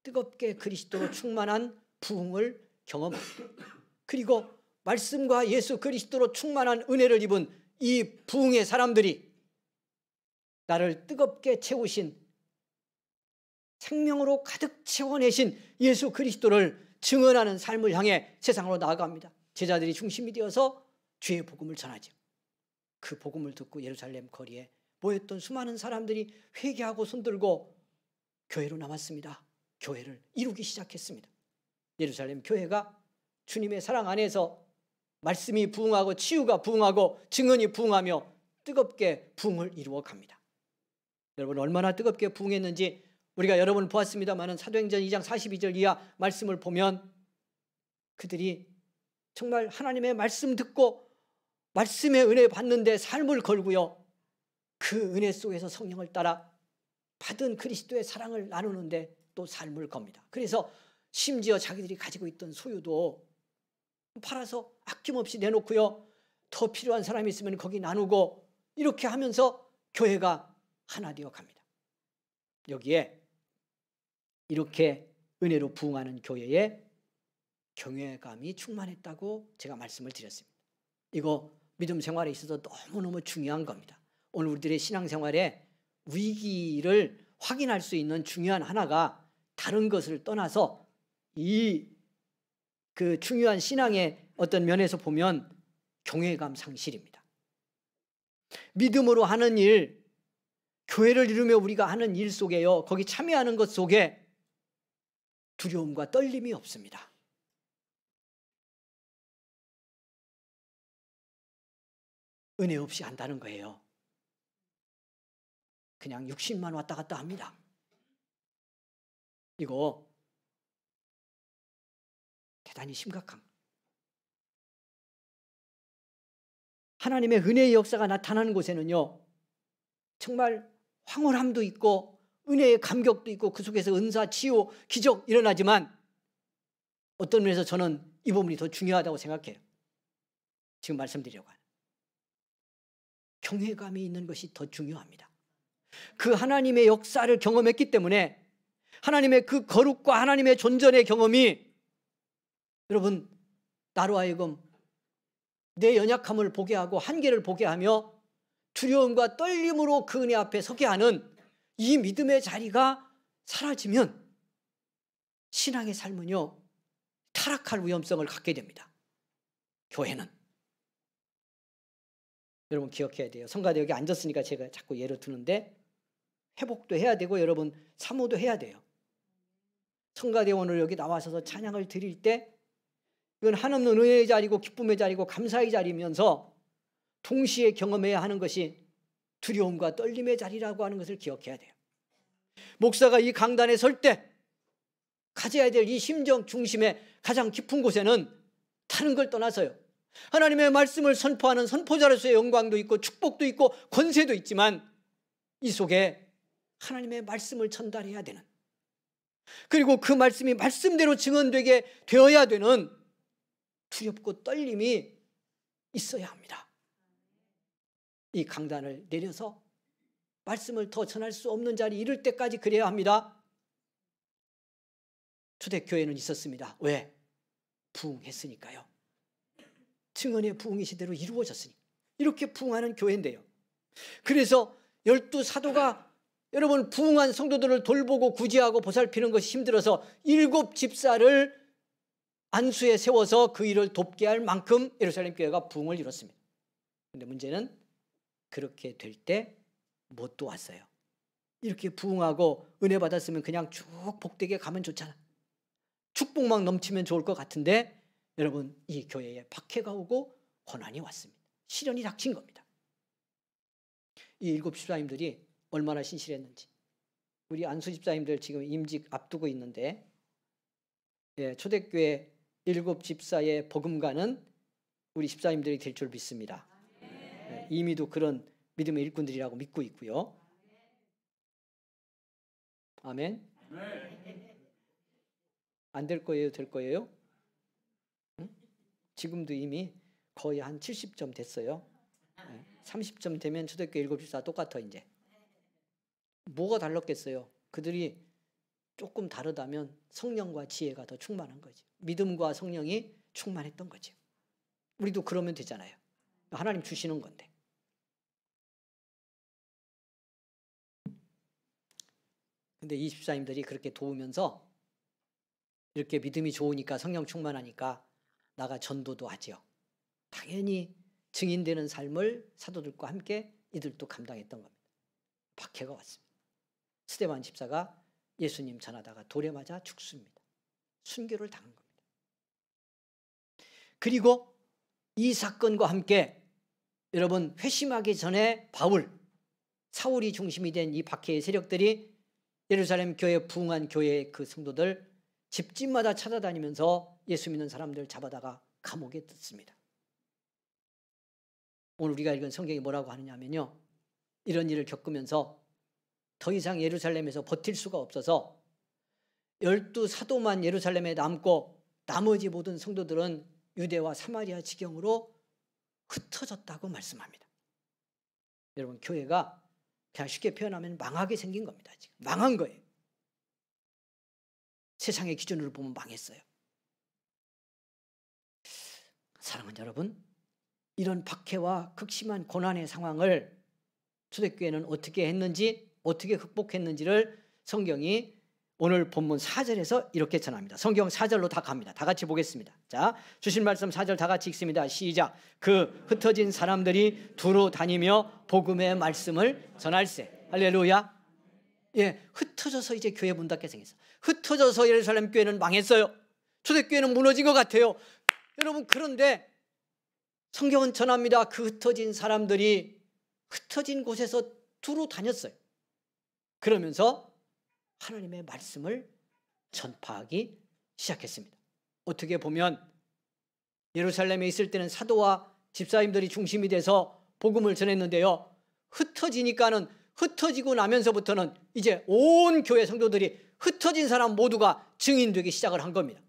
뜨겁게 그리스도로 충만한 부흥을 경험합니다. 그리고 말씀과 예수 그리스도로 충만한 은혜를 입은 이 부흥의 사람들이 나를 뜨겁게 채우신, 생명으로 가득 채워내신 예수 그리스도를 증언하는 삶을 향해 세상으로 나아갑니다. 제자들이 중심이 되어서 주의 복음을 전하죠. 그 복음을 듣고 예루살렘 거리에 모였던 수많은 사람들이 회개하고 손들고 교회로 남았습니다. 교회를 이루기 시작했습니다. 예루살렘 교회가 주님의 사랑 안에서 말씀이 부흥하고 치유가 부흥하고 증언이 부흥하며 뜨겁게 부흥을 이루어 갑니다. 여러분, 얼마나 뜨겁게 부흥했는지 우리가 여러 번 보았습니다만 사도행전 2장 42절 이하 말씀을 보면 그들이 정말 하나님의 말씀 듣고 말씀의 은혜 받는데 삶을 걸고요, 그 은혜 속에서 성령을 따라 받은 그리스도의 사랑을 나누는데 또 삶을 겁니다. 그래서 심지어 자기들이 가지고 있던 소유도 팔아서 아낌없이 내놓고요. 더 필요한 사람이 있으면 거기 나누고 이렇게 하면서 교회가 하나 되어 갑니다. 여기에 이렇게 은혜로 부흥하는 교회에 경외감이 충만했다고 제가 말씀을 드렸습니다. 이거 믿음 생활에 있어서 너무너무 중요한 겁니다. 오늘 우리들의 신앙생활에 위기를 확인할 수 있는 중요한 하나가 다른 것을 떠나서 그 중요한 신앙의 어떤 면에서 보면 경외감 상실입니다. 믿음으로 하는 일, 교회를 이루며 우리가 하는 일 속에요, 거기 참여하는 것 속에 두려움과 떨림이 없습니다. 은혜 없이 한다는 거예요. 그냥 육신만 왔다 갔다 합니다. 이거 대단히 심각한, 하나님의 은혜의 역사가 나타나는 곳에는요, 정말 황홀함도 있고 은혜의 감격도 있고 그 속에서 은사, 치유, 기적 일어나지만 어떤 면에서 저는 이 부분이 더 중요하다고 생각해요. 지금 말씀드리려고 하는 경외감이 있는 것이 더 중요합니다. 그 하나님의 역사를 경험했기 때문에 하나님의 그 거룩과 하나님의 존전의 경험이 여러분 나로 하여금 내 연약함을 보게 하고 한계를 보게 하며 두려움과 떨림으로 그 은혜 앞에 서게 하는 이 믿음의 자리가 사라지면 신앙의 삶은요 타락할 위험성을 갖게 됩니다. 교회는 여러분 기억해야 돼요. 성가대 여기 앉았으니까 제가 자꾸 예를 드는데 회복도 해야 되고 여러분 사모도 해야 돼요. 성가대 오늘 여기 나와서 찬양을 드릴 때 이건 한없는 은혜의 자리고 기쁨의 자리고 감사의 자리면서 동시에 경험해야 하는 것이 두려움과 떨림의 자리라고 하는 것을 기억해야 돼요. 목사가 이 강단에 설 때 가져야 될 이 심정 중심의 가장 깊은 곳에는 다른 걸 떠나서요, 하나님의 말씀을 선포하는 선포자로서의 영광도 있고 축복도 있고 권세도 있지만 이 속에 하나님의 말씀을 전달해야 되는, 그리고 그 말씀이 말씀대로 증언되게 되어야 되는 두렵고 떨림이 있어야 합니다. 이 강단을 내려서 말씀을 더 전할 수 없는 자리 이를 때까지 그래야 합니다. 초대교회는 있었습니다. 왜? 부흥했으니까요. 증언의 부흥이 시대로 이루어졌으니 이렇게 부흥하는 교회인데요. 그래서 12사도가 여러분 부흥한 성도들을 돌보고 구제하고 보살피는 것이 힘들어서 7 집사를 안수에 세워서 그 일을 돕게 할 만큼 예루살렘 교회가 부흥을 이뤘습니다. 그런데 문제는 그렇게 될 때 못 도왔어요. 이렇게 부흥하고 은혜 받았으면 그냥 쭉 복되게 가면 좋잖아. 축복만 넘치면 좋을 것 같은데 여러분 이 교회에 박해가 오고 고난이 왔습니다. 시련이 닥친 겁니다. 이 7 집사님들이 얼마나 신실했는지. 우리 안수 집사님들 지금 임직 앞두고 있는데 초대교회 7 집사의 복음가는 우리 집사님들이 될 줄 믿습니다. 이미도 그런 믿음의 일꾼들이라고 믿고 있고요. 아멘. 안 될 거예요? 될 거예요? 응? 지금도 이미 거의 한 70점 됐어요. 30점 되면 초대교회 7 집사 똑같아. 이제 뭐가 달랐겠어요? 그들이 조금 다르다면 성령과 지혜가 더 충만한 거지. 믿음과 성령이 충만했던 거죠. 우리도 그러면 되잖아요. 하나님 주시는 건데. 근데 이 집사님들이 그렇게 도우면서 이렇게 믿음이 좋으니까 성령 충만하니까 나가 전도도 하죠. 당연히 증인되는 삶을 사도들과 함께 이들도 감당했던 겁니다. 박해가 왔습니다. 스데반 집사가 예수님 전하다가 돌에 맞아 죽습니다. 순교를 당한 겁니다. 그리고 이 사건과 함께 여러분 회심하기 전에 사울이 중심이 된 이 박해의 세력들이 예루살렘 교회 부흥한 교회의 그 성도들 집집마다 찾아다니면서 예수 믿는 사람들 잡아다가 감옥에 뜯습니다. 오늘 우리가 읽은 성경이 뭐라고 하느냐면요, 이런 일을 겪으면서 더 이상 예루살렘에서 버틸 수가 없어서 12사도만 예루살렘에 남고 나머지 모든 성도들은 유대와 사마리아 지경으로 흩어졌다고 말씀합니다. 여러분, 교회가 그냥 쉽게 표현하면 망하게 생긴 겁니다. 지금 망한 거예요. 세상의 기준으로 보면 망했어요. 사랑하는 여러분, 이런 박해와 극심한 고난의 상황을 초대교회는 어떻게 했는지, 어떻게 극복했는지를 성경이 오늘 본문 4절에서 이렇게 전합니다. 성경 4절로 다 갑니다. 다 같이 보겠습니다. 자, 주신 말씀 4절 다 같이 읽습니다. 시작. 그 흩어진 사람들이 두루 다니며 복음의 말씀을 전할세. 할렐루야. 예, 흩어져서 이제 교회 문 닫게 생겼어요. 흩어져서 예루살렘 교회는 망했어요. 초대교회는 무너진 것 같아요. 여러분, 그런데 성경은 전합니다. 그 흩어진 사람들이 흩어진 곳에서 두루 다녔어요. 그러면서 하나님의 말씀을 전파하기 시작했습니다. 어떻게 보면 예루살렘에 있을 때는 사도와 집사님들이 중심이 돼서 복음을 전했는데요, 흩어지니까는, 흩어지고 나면서부터는 이제 온 교회 성도들이 흩어진 사람 모두가 증인되기 시작을 한 겁니다.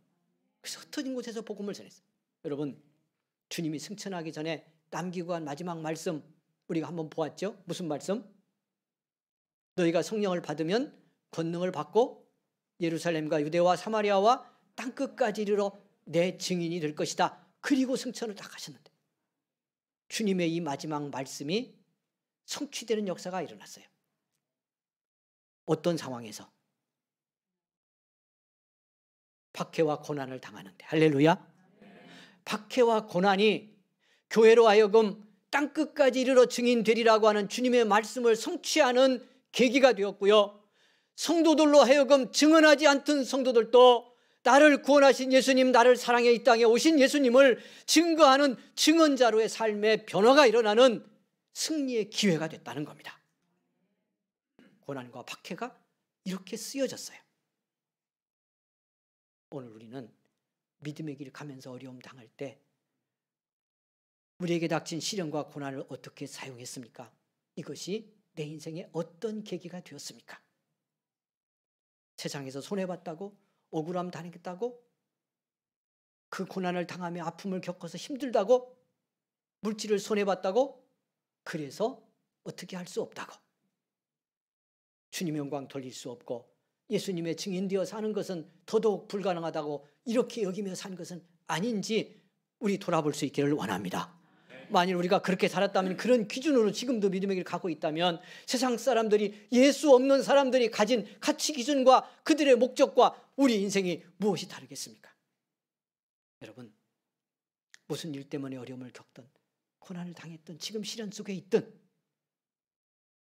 그래서 흩어진 곳에서 복음을 전했어요. 여러분, 주님이 승천하기 전에 남기고 간 마지막 말씀 우리가 한번 보았죠? 무슨 말씀? 너희가 성령을 받으면 권능을 받고 예루살렘과 유대와 사마리아와 땅끝까지 이르러 내 증인이 될 것이다. 그리고 승천을 딱 하셨는데 주님의 이 마지막 말씀이 성취되는 역사가 일어났어요. 어떤 상황에서? 박해와 고난을 당하는데. 할렐루야. 박해와 고난이 교회로 하여금 땅끝까지 이르러 증인되리라고 하는 주님의 말씀을 성취하는 계기가 되었고요, 성도들로 하여금 증언하지 않던 성도들도 나를 구원하신 예수님, 나를 사랑해 이 땅에 오신 예수님을 증거하는 증언자로의 삶의 변화가 일어나는 승리의 기회가 됐다는 겁니다. 고난과 박해가 이렇게 쓰여졌어요. 오늘 우리는 믿음의 길 가면서 어려움 당할 때 우리에게 닥친 시련과 고난을 어떻게 사용했습니까? 이것이 내 인생에 어떤 계기가 되었습니까? 세상에서 손해봤다고, 억울함 당했다고, 그 고난을 당하며 아픔을 겪어서 힘들다고, 물질을 손해봤다고, 그래서 어떻게 할 수 없다고, 주님의 영광 돌릴 수 없고 예수님의 증인되어 사는 것은 더더욱 불가능하다고 이렇게 여기며 산 것은 아닌지 우리 돌아볼 수 있기를 원합니다. 만일 우리가 그렇게 살았다면, 그런 기준으로 지금도 믿음의 길을 가고 있다면 세상 사람들이, 예수 없는 사람들이 가진 가치 기준과 그들의 목적과 우리 인생이 무엇이 다르겠습니까? 여러분, 무슨 일 때문에 어려움을 겪든 고난을 당했든 지금 시련 속에 있든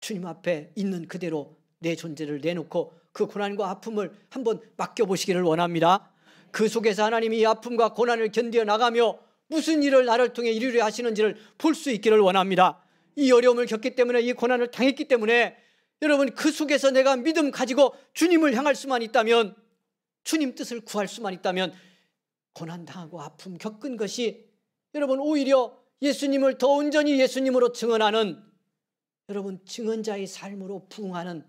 주님 앞에 있는 그대로 내 존재를 내놓고 그 고난과 아픔을 한번 맡겨보시기를 원합니다. 그 속에서 하나님이 이 아픔과 고난을 견뎌 나가며 무슨 일을 나를 통해 이루려 하시는지를 볼 수 있기를 원합니다. 이 어려움을 겪기 때문에, 이 고난을 당했기 때문에 여러분, 그 속에서 내가 믿음 가지고 주님을 향할 수만 있다면, 주님 뜻을 구할 수만 있다면, 고난당하고 아픔 겪은 것이 여러분 오히려 예수님을 더 온전히 예수님으로 증언하는, 여러분 증언자의 삶으로 부응하는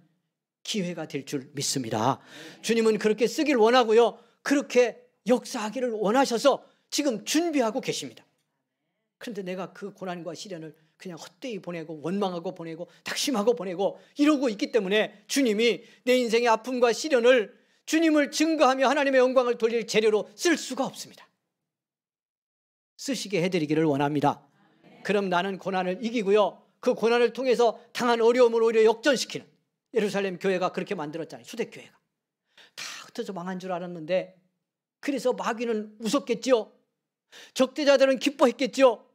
기회가 될 줄 믿습니다. 주님은 그렇게 쓰길 원하고요, 그렇게 역사하기를 원하셔서 지금 준비하고 계십니다. 그런데 내가 그 고난과 시련을 그냥 헛되이 보내고 원망하고 보내고 낙심하고 보내고 이러고 있기 때문에 주님이 내 인생의 아픔과 시련을 주님을 증거하며 하나님의 영광을 돌릴 재료로 쓸 수가 없습니다. 쓰시게 해드리기를 원합니다. 그럼 나는 고난을 이기고요, 그 고난을 통해서 당한 어려움을 오히려 역전시키는, 예루살렘 교회가 그렇게 만들었잖아요. 초대교회가 다 흩어져 망한 줄 알았는데, 그래서 마귀는 무섭겠죠, 적대자들은 기뻐했겠죠.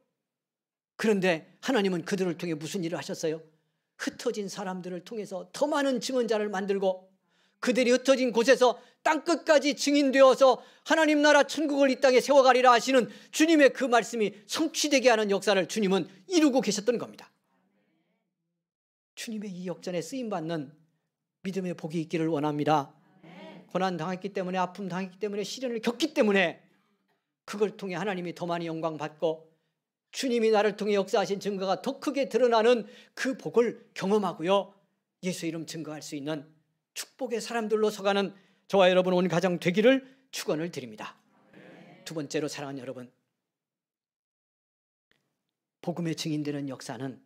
그런데 하나님은 그들을 통해 무슨 일을 하셨어요? 흩어진 사람들을 통해서 더 많은 증언자를 만들고, 그들이 흩어진 곳에서 땅끝까지 증인되어서 하나님 나라 천국을 이 땅에 세워가리라 하시는 주님의 그 말씀이 성취되게 하는 역사를 주님은 이루고 계셨던 겁니다. 주님의 이 역전에 쓰임받는 믿음의 복이 있기를 원합니다. 고난 당했기 때문에, 아픔 당했기 때문에, 시련을 겪기 때문에 그걸 통해 하나님이 더 많이 영광 받고 주님이 나를 통해 역사하신 증거가 더 크게 드러나는 그 복을 경험하고요, 예수 이름 증거할 수 있는 축복의 사람들로 서가는 저와 여러분 온 가정 되기를 축원을 드립니다. 두 번째로 사랑하는 여러분, 복음의 증인되는 역사는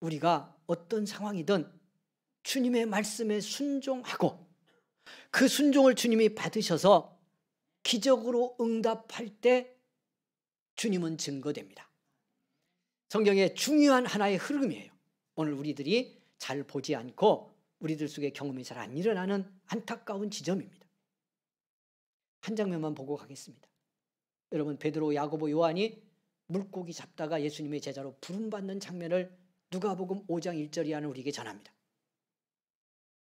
우리가 어떤 상황이든 주님의 말씀에 순종하고 그 순종을 주님이 받으셔서 기적으로 응답할 때 주님은 증거됩니다. 성경의 중요한 하나의 흐름이에요. 오늘 우리들이 잘 보지 않고 우리들 속에 경험이 잘 안 일어나는 안타까운 지점입니다. 한 장면만 보고 가겠습니다. 여러분, 베드로, 야고보, 요한이 물고기 잡다가 예수님의 제자로 부름받는 장면을 누가복음 5장 1절 이하는 우리에게 전합니다.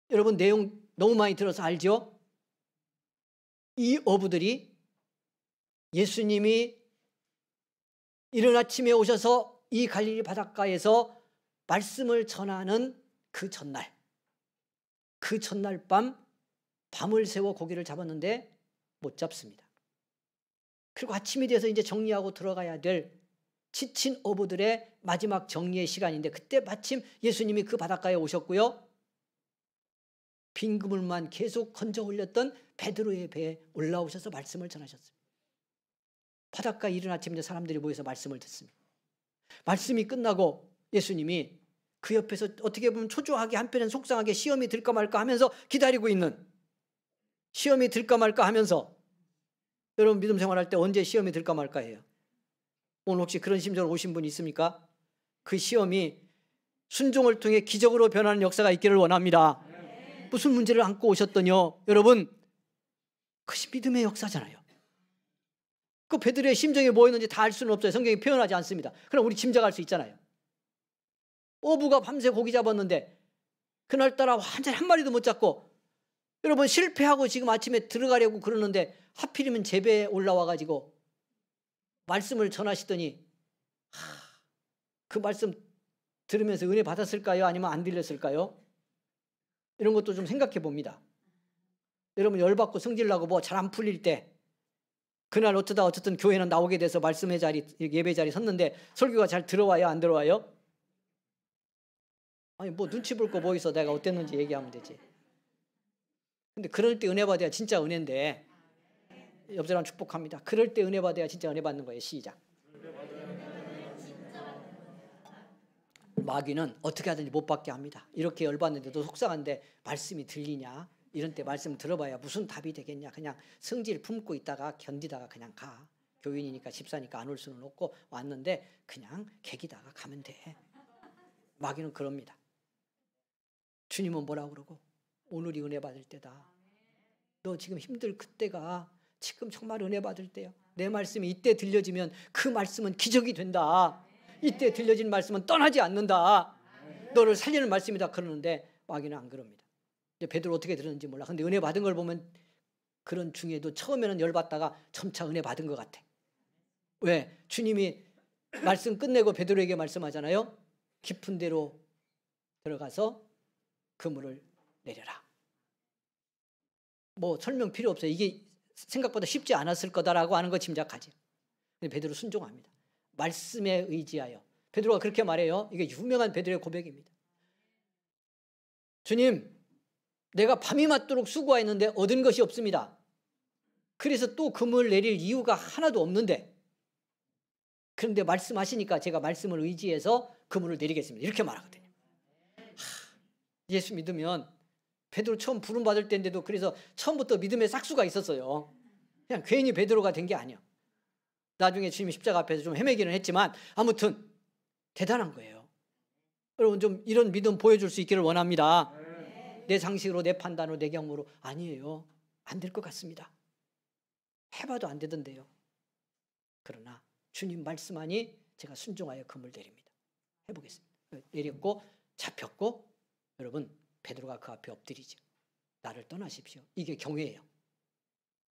여러분, 내용 너무 많이 들어서 알죠? 이 어부들이 예수님이 이른 아침에 오셔서 이 갈릴리 바닷가에서 말씀을 전하는 그 전날 밤을 새워 고기를 잡았는데 못 잡습니다. 그리고 아침이 돼서 이제 정리하고 들어가야 될 지친 어부들의 마지막 정리의 시간인데 그때 마침 예수님이 그 바닷가에 오셨고요. 빈 그물만 계속 건져 올렸던 베드로의 배에 올라오셔서 말씀을 전하셨습니다. 바닷가 이른 아침에 사람들이 모여서 말씀을 듣습니다. 말씀이 끝나고 예수님이 그 옆에서 어떻게 보면 초조하게 한편은 속상하게 시험이 들까 말까 하면서 기다리고 있는, 시험이 들까 말까 하면서, 여러분 믿음 생활할 때 언제 시험이 들까 말까 해요? 오늘 혹시 그런 심정으로 오신 분 있습니까? 그 시험이 순종을 통해 기적으로 변하는 역사가 있기를 원합니다. 무슨 문제를 안고 오셨더니요, 여러분, 그것이 믿음의 역사잖아요. 그 베드로의 심정이 뭐였는지 다 알 수는 없어요. 성경이 표현하지 않습니다. 그럼 우리 짐작할 수 있잖아요. 어부가 밤새 고기 잡았는데 그날따라 완전히 한 마리도 못 잡고, 여러분 실패하고 지금 아침에 들어가려고 그러는데 하필이면 제 배에 올라와가지고 말씀을 전하시더니 그 말씀 들으면서 은혜 받았을까요? 아니면 안 들렸을까요? 이런 것도 좀 생각해 봅니다. 여러분 열받고 성질나고 뭐 잘 안 풀릴 때, 그날 어쨌든 교회는 나오게 돼서 말씀의 자리, 예배 자리 섰는데 설교가 잘 들어와요? 안 들어와요? 아니 뭐 눈치 볼 거 뭐 있어. 내가 어땠는지 얘기하면 되지. 근데 그럴 때 은혜 받아야 진짜 은혜인데, 옆 사람 축복합니다. 그럴 때 은혜 받아야 진짜 은혜 받는 거예요. 시작. 마귀는 어떻게 하든지 못 받게 합니다. 이렇게 열받는데도 속상한데 말씀이 들리냐? 이런 때 말씀 들어봐야 무슨 답이 되겠냐? 그냥 성질 품고 있다가 견디다가 그냥 가. 교인이니까 집사니까 안 올 수는 없고 왔는데 그냥 개기다가 가면 돼. 마귀는 그럽니다. 주님은 뭐라고 그러고? 오늘이 은혜 받을 때다. 너 지금 힘들 그때가 지금 정말 은혜 받을 때야. 내 말씀이 이때 들려지면 그 말씀은 기적이 된다. 이때 들려진 말씀은 떠나지 않는다. 너를 살리는 말씀이다. 그러는데 마귀는 안 그럽니다. 이제 베드로 어떻게 들었는지 몰라. 근데 은혜 받은 걸 보면 그런 중에도 처음에는 열받다가 점차 은혜 받은 것 같아. 왜? 주님이 말씀 끝내고 베드로에게 말씀하잖아요. 깊은 데로 들어가서 그물을 내려라. 뭐 설명 필요 없어요. 이게 생각보다 쉽지 않았을 거다라고 하는 거 짐작하지. 근데 베드로 순종합니다. 말씀에 의지하여. 베드로가 그렇게 말해요. 이게 유명한 베드로의 고백입니다. 주님, 내가 밤이 맞도록 수고했는데 얻은 것이 없습니다. 그래서 또 그물 내릴 이유가 하나도 없는데, 그런데 말씀하시니까 제가 말씀을 의지해서 그물을 내리겠습니다. 이렇게 말하거든요. 예수 믿으면, 베드로 처음 부름 받을 때인데도 그래서 처음부터 믿음의 싹수가 있었어요. 그냥 괜히 베드로가 된 게 아니야. 나중에 주님이 십자가 앞에서 좀 헤매기는 했지만 아무튼 대단한 거예요. 여러분 좀 이런 믿음 보여줄 수 있기를 원합니다. 내 상식으로, 내 판단으로, 내 경험으로 아니에요. 안 될 것 같습니다. 해봐도 안 되던데요. 그러나 주님 말씀하니 제가 순종하여 그물 내립니다. 해보겠습니다. 내렸고 잡혔고, 여러분 베드로가 그 앞에 엎드리죠. 나를 떠나십시오. 이게 경외예요.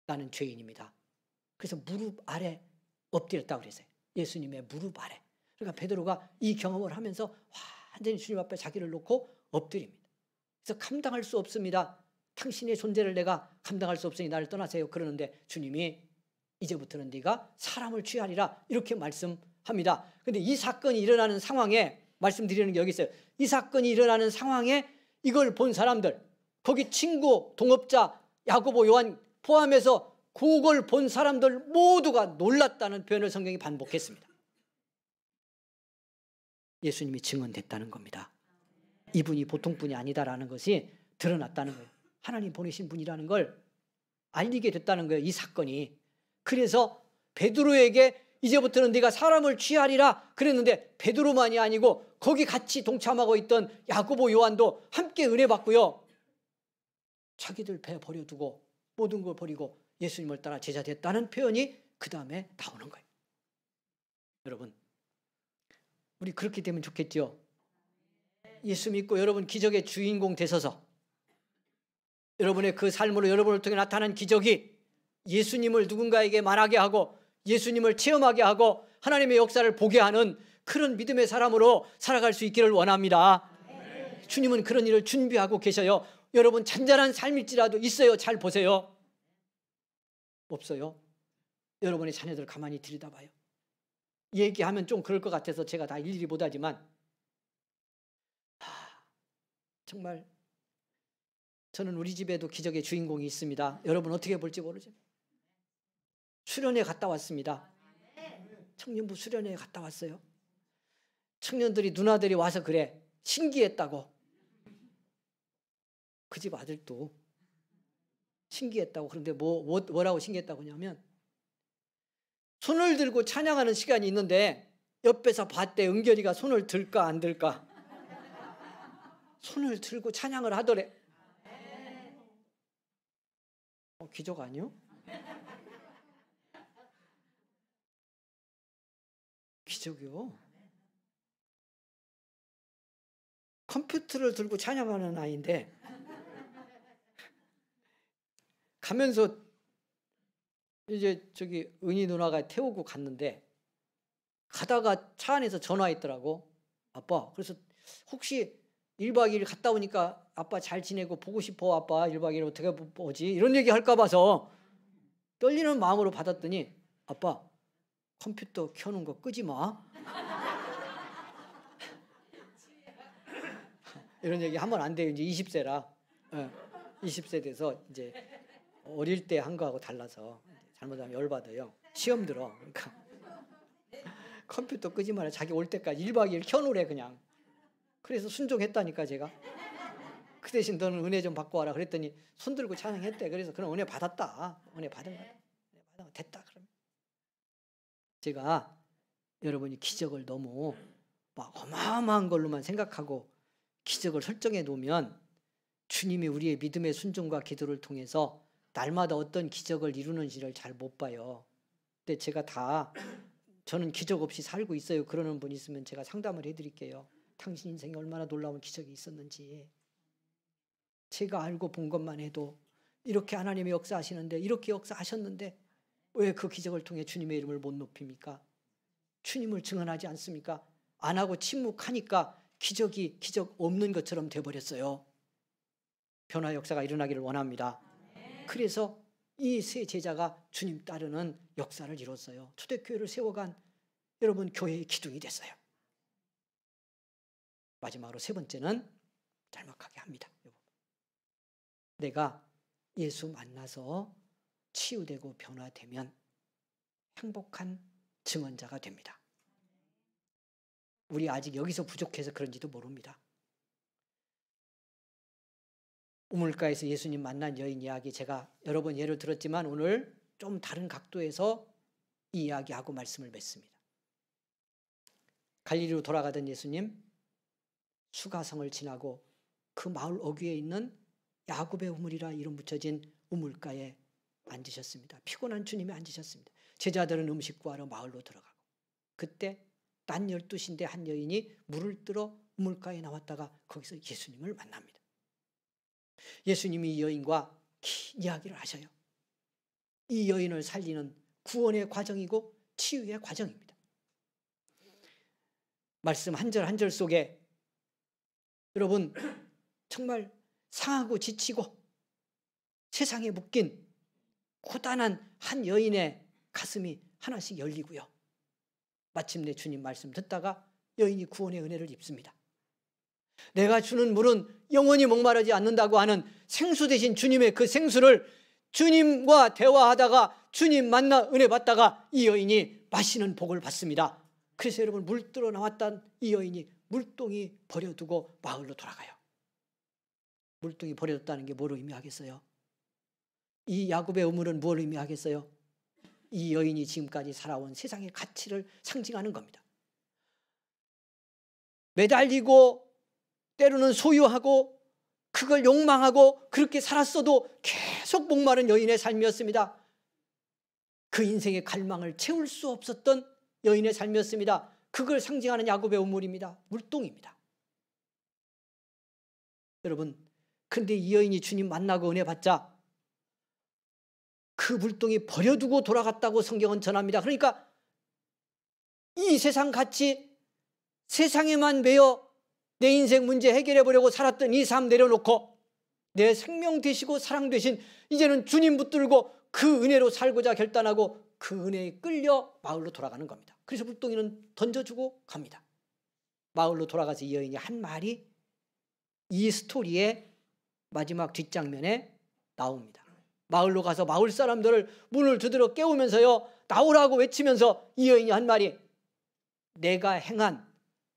나는 죄인입니다. 그래서 무릎 아래 엎드렸다고 그랬어요. 예수님의 무릎 아래. 그러니까 베드로가 이 경험을 하면서 완전히 주님 앞에 자기를 놓고 엎드립니다. 그래서 감당할 수 없습니다. 당신의 존재를 내가 감당할 수 없으니 나를 떠나세요. 그러는데 주님이 이제부터는 네가 사람을 취하리라 이렇게 말씀합니다. 그런데 이 사건이 일어나는 상황에, 말씀드리는 게 여기 있어요. 이 사건이 일어나는 상황에 이걸 본 사람들, 거기 친구, 동업자, 야고보, 요한 포함해서 그걸 본 사람들 모두가 놀랐다는 표현을 성경이 반복했습니다. 예수님이 증언됐다는 겁니다. 이분이 보통 분이 아니다라는 것이 드러났다는 거예요. 하나님 보내신 분이라는 걸 알리게 됐다는 거예요, 이 사건이. 그래서 베드로에게 이제부터는 네가 사람을 취하리라 그랬는데 베드로만이 아니고 거기 같이 동참하고 있던 야고보, 요한도 함께 은혜 받고요. 자기들 배 버려두고 모든 걸 버리고 예수님을 따라 제자 됐다는 표현이 그 다음에 나오는 거예요. 여러분, 우리 그렇게 되면 좋겠죠. 예수 믿고 여러분 기적의 주인공 되셔서 여러분의 그 삶으로 여러분을 통해 나타난 기적이 예수님을 누군가에게 말하게 하고 예수님을 체험하게 하고 하나님의 역사를 보게 하는 그런 믿음의 사람으로 살아갈 수 있기를 원합니다. 주님은 그런 일을 준비하고 계셔요. 여러분 잔잔한 삶일지라도 있어요. 잘 보세요. 없어요? 여러분의 자녀들 가만히 들여다봐요. 얘기하면 좀 그럴 것 같아서 제가 다 일일이 못하지만 정말 저는 우리 집에도 기적의 주인공이 있습니다. 여러분 어떻게 볼지 모르죠. 수련회 갔다 왔습니다. 청년부 수련회에 갔다 왔어요. 청년들이 누나들이 와서 그래 신기했다고. 그 집 아들도 신기했다고. 그런데 뭐라고 신기했다고 하냐면 손을 들고 찬양하는 시간이 있는데 옆에서 봤대. 은결이가 손을 들까 안 들까. 손을 들고 찬양을 하더래. 기적 아니요? 기적이요. 컴퓨터를 들고 찬양하는 아이인데 가면서 이제 저기 은희 누나가 태우고 갔는데 가다가 차 안에서 전화했더라고. 아빠, 그래서 혹시 1박 2일 갔다 오니까 아빠 잘 지내고 보고 싶어. 아빠 1박 2일 어떻게 보지? 이런 얘기 할까 봐서 떨리는 마음으로 받았더니 아빠 컴퓨터 켜놓은 거 끄지 마. 이런 얘기 하면 안 돼요. 이제 20세라. 20세 돼서 이제 어릴 때 한 거하고 달라서 잘못하면 열받아요. 시험 들어. 그러니까 컴퓨터 끄지 마라. 자기 올 때까지 1박 2일 켜놓으래 그냥. 그래서 순종했다니까 제가. 그 대신 너는 은혜 좀 받고 와라 그랬더니 손 들고 찬양했대. 그래서 그런 은혜 받았다. 은혜 받은 거다. 됐다. 그러면 제가 여러분이 기적을 너무 막 어마어마한 걸로만 생각하고 기적을 설정해 놓으면 주님이 우리의 믿음의 순종과 기도를 통해서 날마다 어떤 기적을 이루는지를 잘 못 봐요. 근데 제가 저는 기적 없이 살고 있어요. 그러는 분 있으면 제가 상담을 해드릴게요. 당신 인생에 얼마나 놀라운 기적이 있었는지. 제가 알고 본 것만 해도 이렇게 하나님의 역사하시는데 이렇게 역사하셨는데 왜 그 기적을 통해 주님의 이름을 못 높입니까? 주님을 증언하지 않습니까? 안 하고 침묵하니까 기적 없는 것처럼 돼버렸어요. 변화 역사가 일어나기를 원합니다. 그래서 이 세 제자가 주님 따르는 역사를 이뤘어요. 초대교회를 세워간 여러분 교회의 기둥이 됐어요. 마지막으로 세 번째는 짤막하게 합니다. 내가 예수 만나서 치유되고 변화되면 행복한 증언자가 됩니다. 우리 아직 여기서 부족해서 그런지도 모릅니다. 우물가에서 예수님 만난 여인 이야기 제가 여러 번 예를 들었지만 오늘 좀 다른 각도에서 이 이야기하고 말씀을 맺습니다. 갈릴리로 돌아가던 예수님 수가성을 지나고 그 마을 어귀에 있는 야곱의 우물이라 이름 붙여진 우물가에 앉으셨습니다. 피곤한 주님이 앉으셨습니다. 제자들은 음식 구하러 마을로 들어가고 그때 낮 12시인데 한 여인이 물을 뜨러 우물가에 나왔다가 거기서 예수님을 만납니다. 예수님이 이 여인과 긴 이야기를 하셔요. 이 여인을 살리는 구원의 과정이고 치유의 과정입니다. 말씀 한 절 한 절 속에 여러분 정말 상하고 지치고 세상에 묶인 고단한 한 여인의 가슴이 하나씩 열리고요. 마침내 주님 말씀 듣다가 여인이 구원의 은혜를 입습니다. 내가 주는 물은 영원히 목마르지 않는다고 하는 생수 대신 주님의 그 생수를 주님과 대화하다가 주님 만나 은혜 받다가 이 여인이 마시는 복을 받습니다. 그래서 여러분, 물들어 나왔던 이 여인이 물동이 버려두고 마을로 돌아가요. 물동이 버려졌다는 게 뭘 의미하겠어요? 이 야곱의 우물은 뭘 의미하겠어요? 이 여인이 지금까지 살아온 세상의 가치를 상징하는 겁니다. 매달리고 때로는 소유하고 그걸 욕망하고 그렇게 살았어도 계속 목마른 여인의 삶이었습니다. 그 인생의 갈망을 채울 수 없었던 여인의 삶이었습니다. 그걸 상징하는 야곱의 우물입니다. 물동입니다. 여러분, 그런데 이 여인이 주님 만나고 은혜 받자 그 물동이 버려두고 돌아갔다고 성경은 전합니다. 그러니까 이 세상 가치, 세상에만 매여 내 인생 문제 해결해 보려고 살았던 이 삶 내려놓고 내 생명 되시고 사랑 되신 이제는 주님 붙들고 그 은혜로 살고자 결단하고 그 은혜에 끌려 마을로 돌아가는 겁니다. 그래서 물동이는 던져주고 갑니다. 마을로 돌아가서 이 여인이 한 말이 이 스토리의 마지막 뒷장면에 나옵니다. 마을로 가서 마을 사람들을 문을 두드려 깨우면서요, 나오라고 외치면서 이 여인이 한 말이, 내가 행한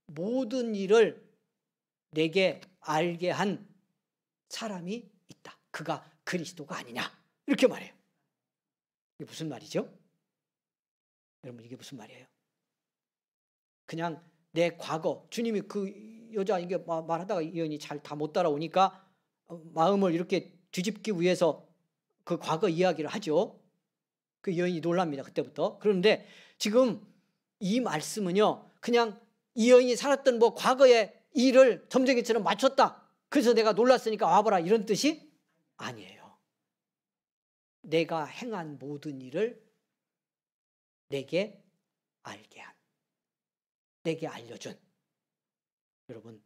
모든 일을 내게 알게 한 사람이 있다. 그가 그리스도가 아니냐, 이렇게 말해요. 이게 무슨 말이죠? 여러분, 이게 무슨 말이에요? 그냥 내 과거, 주님이 그 여자 이게 말하다가 이 여인이 잘 다 못 따라오니까 마음을 이렇게 뒤집기 위해서 그 과거 이야기를 하죠. 그 여인이 놀랍니다, 그때부터. 그런데 지금 이 말씀은요, 그냥 이 여인이 살았던 뭐 과거의 일을 점쟁이처럼 맞췄다, 그래서 내가 놀랐으니까 와봐라, 이런 뜻이 아니에요. 내가 행한 모든 일을 내게 알게 한, 내게 알려준. 여러분,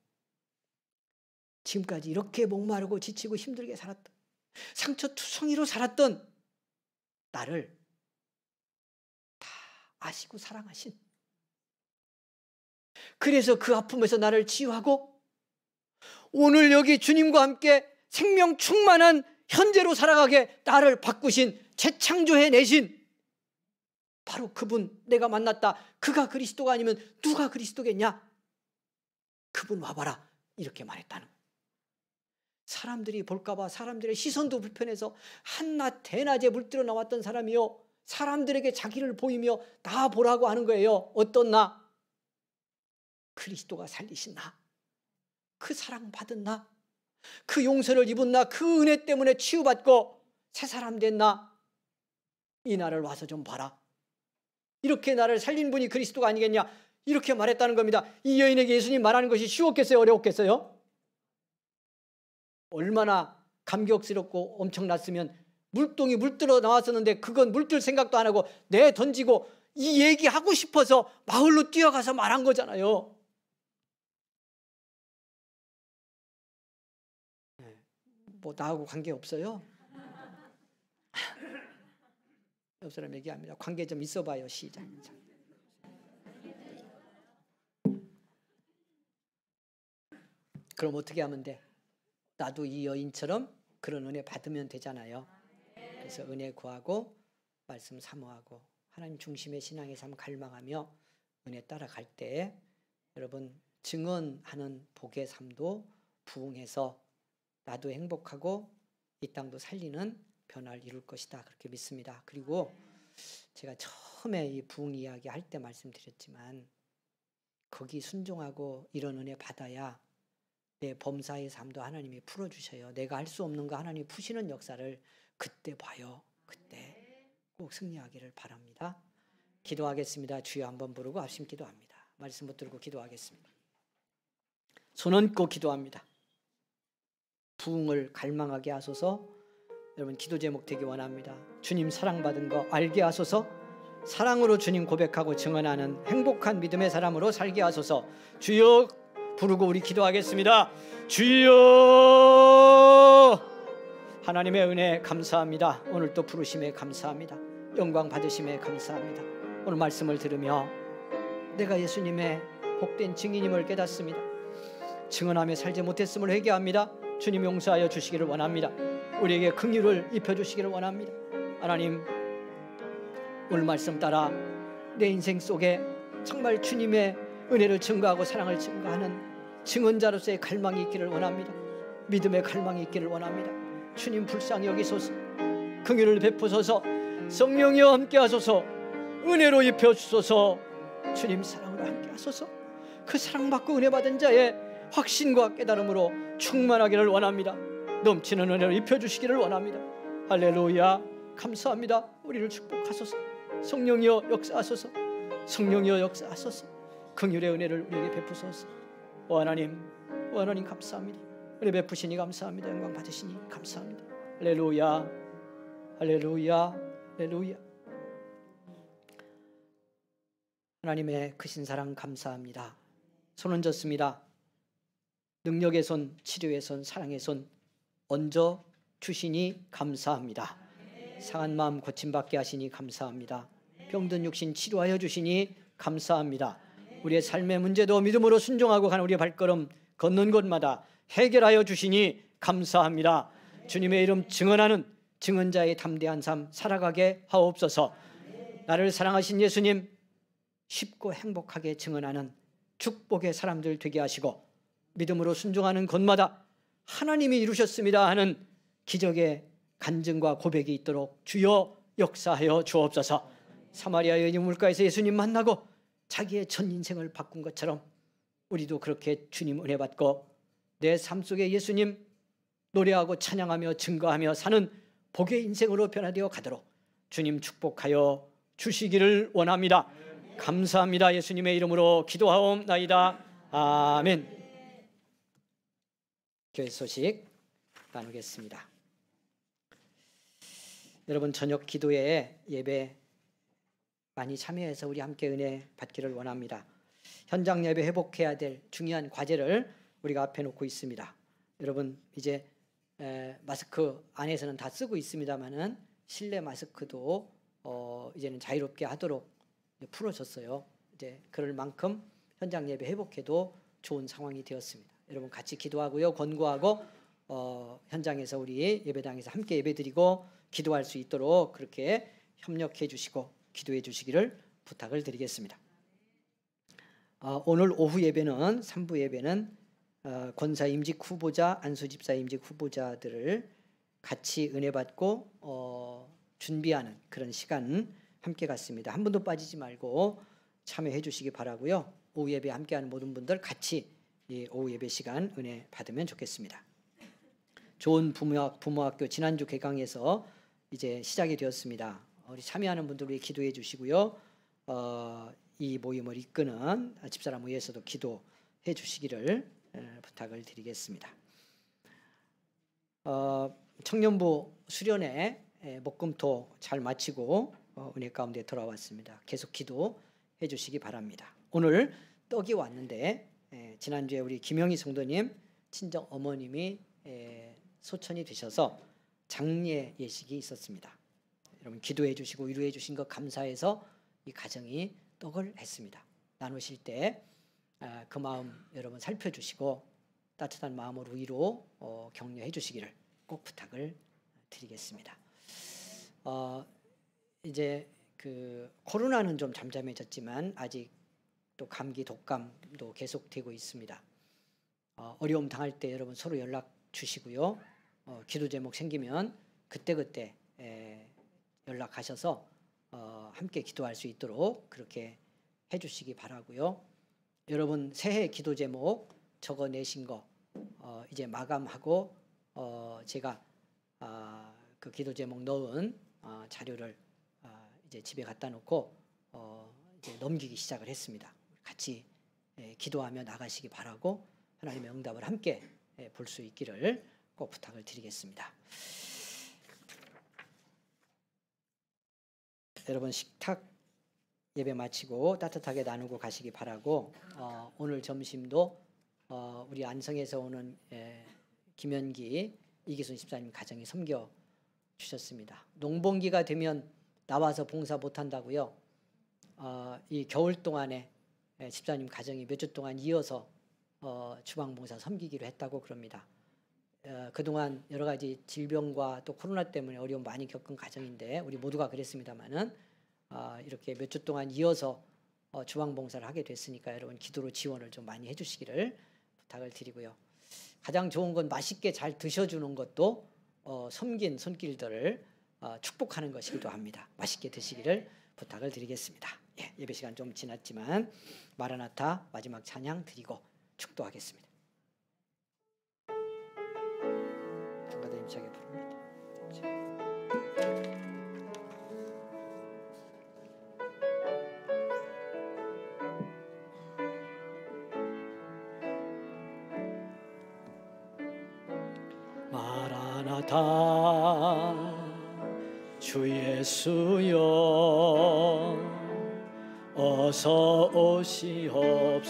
지금까지 이렇게 목마르고 지치고 힘들게 살았던, 상처투성이로 살았던 나를 다 아시고 사랑하신, 그래서 그 아픔에서 나를 치유하고 오늘 여기 주님과 함께 생명 충만한 현재로 살아가게 나를 바꾸신, 재창조해내신 바로 그분, 내가 만났다. 그가 그리스도가 아니면 누가 그리스도겠냐? 그분 와봐라, 이렇게 말했다는 거예요. 사람들이 볼까봐, 사람들의 시선도 불편해서 한낮 대낮에 물들어 나왔던 사람이요, 사람들에게 자기를 보이며 나 보라고 하는 거예요. 어떤 나? 그리스도가 살리신 나, 그 사랑받은 나, 그 용서를 입은 나, 그 은혜 때문에 치유받고 새 사람 된 나, 이 나를 와서 좀 봐라. 이렇게 나를 살린 분이 그리스도가 아니겠냐, 이렇게 말했다는 겁니다. 이 여인에게 예수님 말하는 것이 쉬웠겠어요, 어려웠겠어요? 얼마나 감격스럽고 엄청났으면, 물동이 물들어 나왔었는데 그건 물들 생각도 안 하고 내 던지고 이 얘기하고 싶어서 마을로 뛰어가서 말한 거잖아요. 뭐 나하고 관계없어요? 옆 사람 얘기합니다. 관계 좀 있어봐요. 시작. 그럼 어떻게 하면 돼? 나도 이 여인처럼 그런 은혜 받으면 되잖아요. 그래서 은혜 구하고 말씀 사모하고 하나님 중심의 신앙의 삶 갈망하며 은혜 따라갈 때 여러분, 증언하는 복의 삶도 부흥해서 나도 행복하고 이 땅도 살리는 변화를 이룰 것이다, 그렇게 믿습니다. 그리고 제가 처음에 이 부흥 이야기 할 때 말씀드렸지만, 거기 순종하고 이런 은혜 받아야 내 범사의 삶도 하나님이 풀어주셔요. 내가 할 수 없는 거 하나님이 푸시는 역사를 그때 봐요. 그때 꼭 승리하기를 바랍니다. 기도하겠습니다. 주여 한번 부르고 합심 기도합니다. 말씀 붙들고 기도하겠습니다. 손 얹고 기도합니다. 부흥을 갈망하게 하소서. 여러분, 기도 제목 되기 원합니다. 주님 사랑받은 거 알게 하소서. 사랑으로 주님 고백하고 증언하는 행복한 믿음의 사람으로 살게 하소서. 주여 부르고 우리 기도하겠습니다. 주여, 하나님의 은혜 감사합니다. 오늘 또 부르심에 감사합니다. 영광 받으심에 감사합니다. 오늘 말씀을 들으며 내가 예수님의 복된 증인임을 깨닫습니다. 증언하며 살지 못했음을 회개합니다. 주님 용서하여 주시기를 원합니다. 우리에게 긍휼을 입혀주시기를 원합니다. 하나님, 오늘 말씀 따라 내 인생 속에 정말 주님의 은혜를 증거하고 사랑을 증거하는 증언자로서의 갈망이 있기를 원합니다. 믿음의 갈망이 있기를 원합니다. 주님 불쌍히 여기소서, 긍휼을 베푸소서, 성령이여 함께하소서, 은혜로 입혀주소서, 주님 사랑으로 함께하소서. 그 사랑받고 은혜받은 자의 확신과 깨달음으로 충만하기를 원합니다. 넘치는 은혜로 입혀주시기를 원합니다. 할렐루야, 감사합니다. 우리를 축복하소서. 성령이여 역사하소서, 성령이여 역사하소서. 긍휼의 은혜를 우리에게 베푸소서. 오 하나님, 오 하나님 감사합니다. 은혜 베푸시니 감사합니다. 영광 받으시니 감사합니다. 할렐루야, 할렐루야, 할렐루야. 하나님의 크신 사랑 감사합니다. 손은 졌습니다. 능력의 손, 치료의 손, 사랑의 손 얹어 주시니 감사합니다. 상한 마음 고침받게 하시니 감사합니다. 병든 육신 치료하여 주시니 감사합니다. 우리의 삶의 문제도 믿음으로 순종하고 가는 우리의 발걸음 걷는 곳마다 해결하여 주시니 감사합니다. 주님의 이름 증언하는 증언자의 담대한 삶 살아가게 하옵소서. 나를 사랑하신 예수님, 쉽고 행복하게 증언하는 축복의 사람들 되게 하시고 믿음으로 순종하는 곳마다 하나님이 이루셨습니다 하는 기적의 간증과 고백이 있도록 주여 역사하여 주옵소서. 사마리아 여인이 물가에서 예수님 만나고 자기의 전 인생을 바꾼 것처럼 우리도 그렇게 주님 은혜 받고 내 삶 속에 예수님 노래하고 찬양하며 증거하며 사는 복의 인생으로 변화되어 가도록 주님 축복하여 주시기를 원합니다. 감사합니다. 예수님의 이름으로 기도하옵나이다. 아멘. 교회 소식 나누겠습니다. 여러분, 저녁 기도에 예배 많이 참여해서 우리 함께 은혜 받기를 원합니다. 현장 예배 회복해야 될 중요한 과제를 우리가 앞에 놓고 있습니다. 여러분, 이제 마스크 안에서는 다 쓰고 있습니다만은 실내 마스크도 이제는 자유롭게 하도록 풀어졌어요. 이제 그럴 만큼 현장 예배 회복해도 좋은 상황이 되었습니다. 여러분 같이 기도하고요, 권고하고 현장에서 우리 예배당에서 함께 예배드리고 기도할 수 있도록 그렇게 협력해 주시고 기도해 주시기를 부탁을 드리겠습니다. 오늘 오후 예배는 3부 예배는 권사 임직 후보자, 안수 집사 임직 후보자들을 같이 은혜 받고 준비하는 그런 시간 함께 갔습니다. 한 분도 빠지지 말고 참여해 주시기 바라고요. 오후 예배 함께하는 모든 분들 같이 이 오후 예배 시간 은혜 받으면 좋겠습니다. 좋은 부모학교 지난주 개강에서 이제 시작이 되었습니다. 우리 참여하는 분들 위해 기도해 주시고요. 이 모임을 이끄는 집사람 위해서도 기도해 주시기를 부탁을 드리겠습니다. 청년부 수련회 목금토 잘 마치고 은혜 가운데 돌아왔습니다. 계속 기도해 주시기 바랍니다. 오늘 떡이 왔는데 지난주에 우리 김영희 성도님 친정 어머님이 소천이 되셔서 장례 예식이 있었습니다. 여러분 기도해 주시고 위로해 주신 것 감사해서 이 가정이 떡을 했습니다. 나누실 때 그 마음 여러분 살펴주시고 따뜻한 마음으로 위로 격려해 주시기를 꼭 부탁을 드리겠습니다. 이제 그 코로나는 좀 잠잠해졌지만 아직 또 감기 독감도 계속되고 있습니다. 어려움 당할 때 여러분 서로 연락 주시고요. 기도 제목 생기면 그때그때 연락하셔서 함께 기도할 수 있도록 그렇게 해주시기 바라고요. 여러분 새해 기도 제목 적어내신 거 이제 마감하고 제가 그 기도 제목 넣은 자료를 이제 집에 갖다 놓고 이제 넘기기 시작을 했습니다. 같이 기도하며 나가시기 바라고 하나님의 응답을 함께 볼 수 있기를 꼭 부탁을 드리겠습니다. 여러분 식탁 예배 마치고 따뜻하게 나누고 가시기 바라고 오늘 점심도 우리 안성에서 오는 김현기 이기순 집사님 가정이 섬겨 주셨습니다. 농번기가 되면 나와서 봉사 못한다고요. 이 겨울 동안에 집사님 가정이 몇 주 동안 이어서 주방봉사 섬기기로 했다고 그럽니다. 그동안 여러 가지 질병과 또 코로나 때문에 어려움 많이 겪은 가정인데 우리 모두가 그랬습니다마는 이렇게 몇 주 동안 이어서 주방봉사를 하게 됐으니까 여러분 기도로 지원을 좀 많이 해주시기를 부탁을 드리고요. 가장 좋은 건 맛있게 잘 드셔주는 것도 섬긴 손길들을 축복하는 것이기도 합니다. 맛있게 드시기를 부탁을 드리겠습니다. 예, 예배 시간 좀 지났지만 마라나타 마지막 찬양 드리고 축도하겠습니다. 성가대 힘차게 부릅니다. 마라나타 주 예수여 어서 오시옵소서.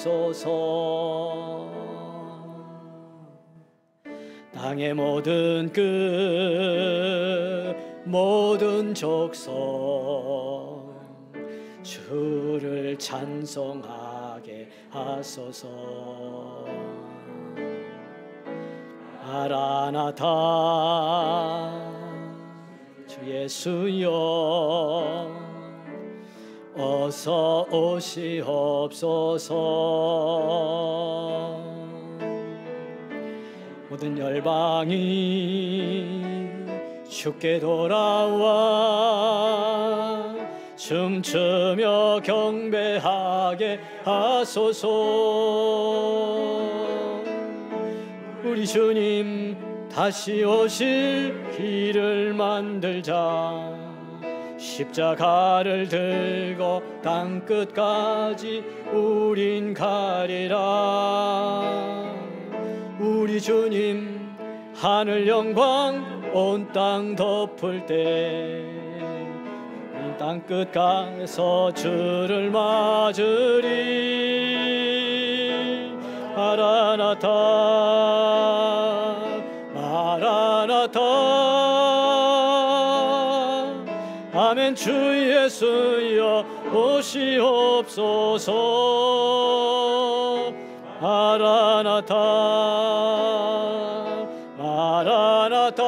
땅의 모든 끝 모든 족속 주를 찬송하게 하소서. 마라나타 주 예수여 어서 오시옵소서. 모든 열방이 주께 돌아와 춤추며 경배하게 하소서. 우리 주님 다시 오실 길을 만들자. 십자가를 들고 땅끝까지 우린 가리라. 우리 주님 하늘 영광 온 땅 덮을 때 이 땅끝 가서 주를 맞으리. 마라나타 마라나타 아멘. 주 예수여 오시옵소서. 마라나타 마라나타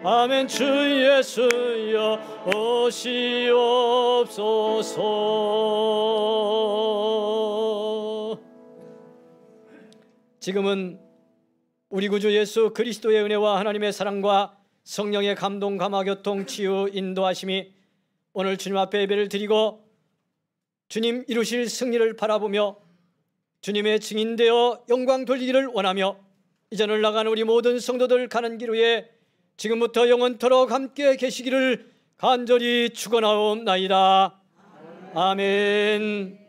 아멘. 주 예수여 오시옵소서. 지금은 우리 구주 예수 그리스도의 은혜와 하나님의 사랑과 성령의 감동, 감화, 교통, 치유, 인도하심이 오늘 주님 앞에 예배를 드리고 주님 이루실 승리를 바라보며 주님의 증인되어 영광 돌리기를 원하며 이전을 나가는 우리 모든 성도들 가는 길 위에 지금부터 영원토록 함께 계시기를 간절히 축원하옵나이다. 아멘.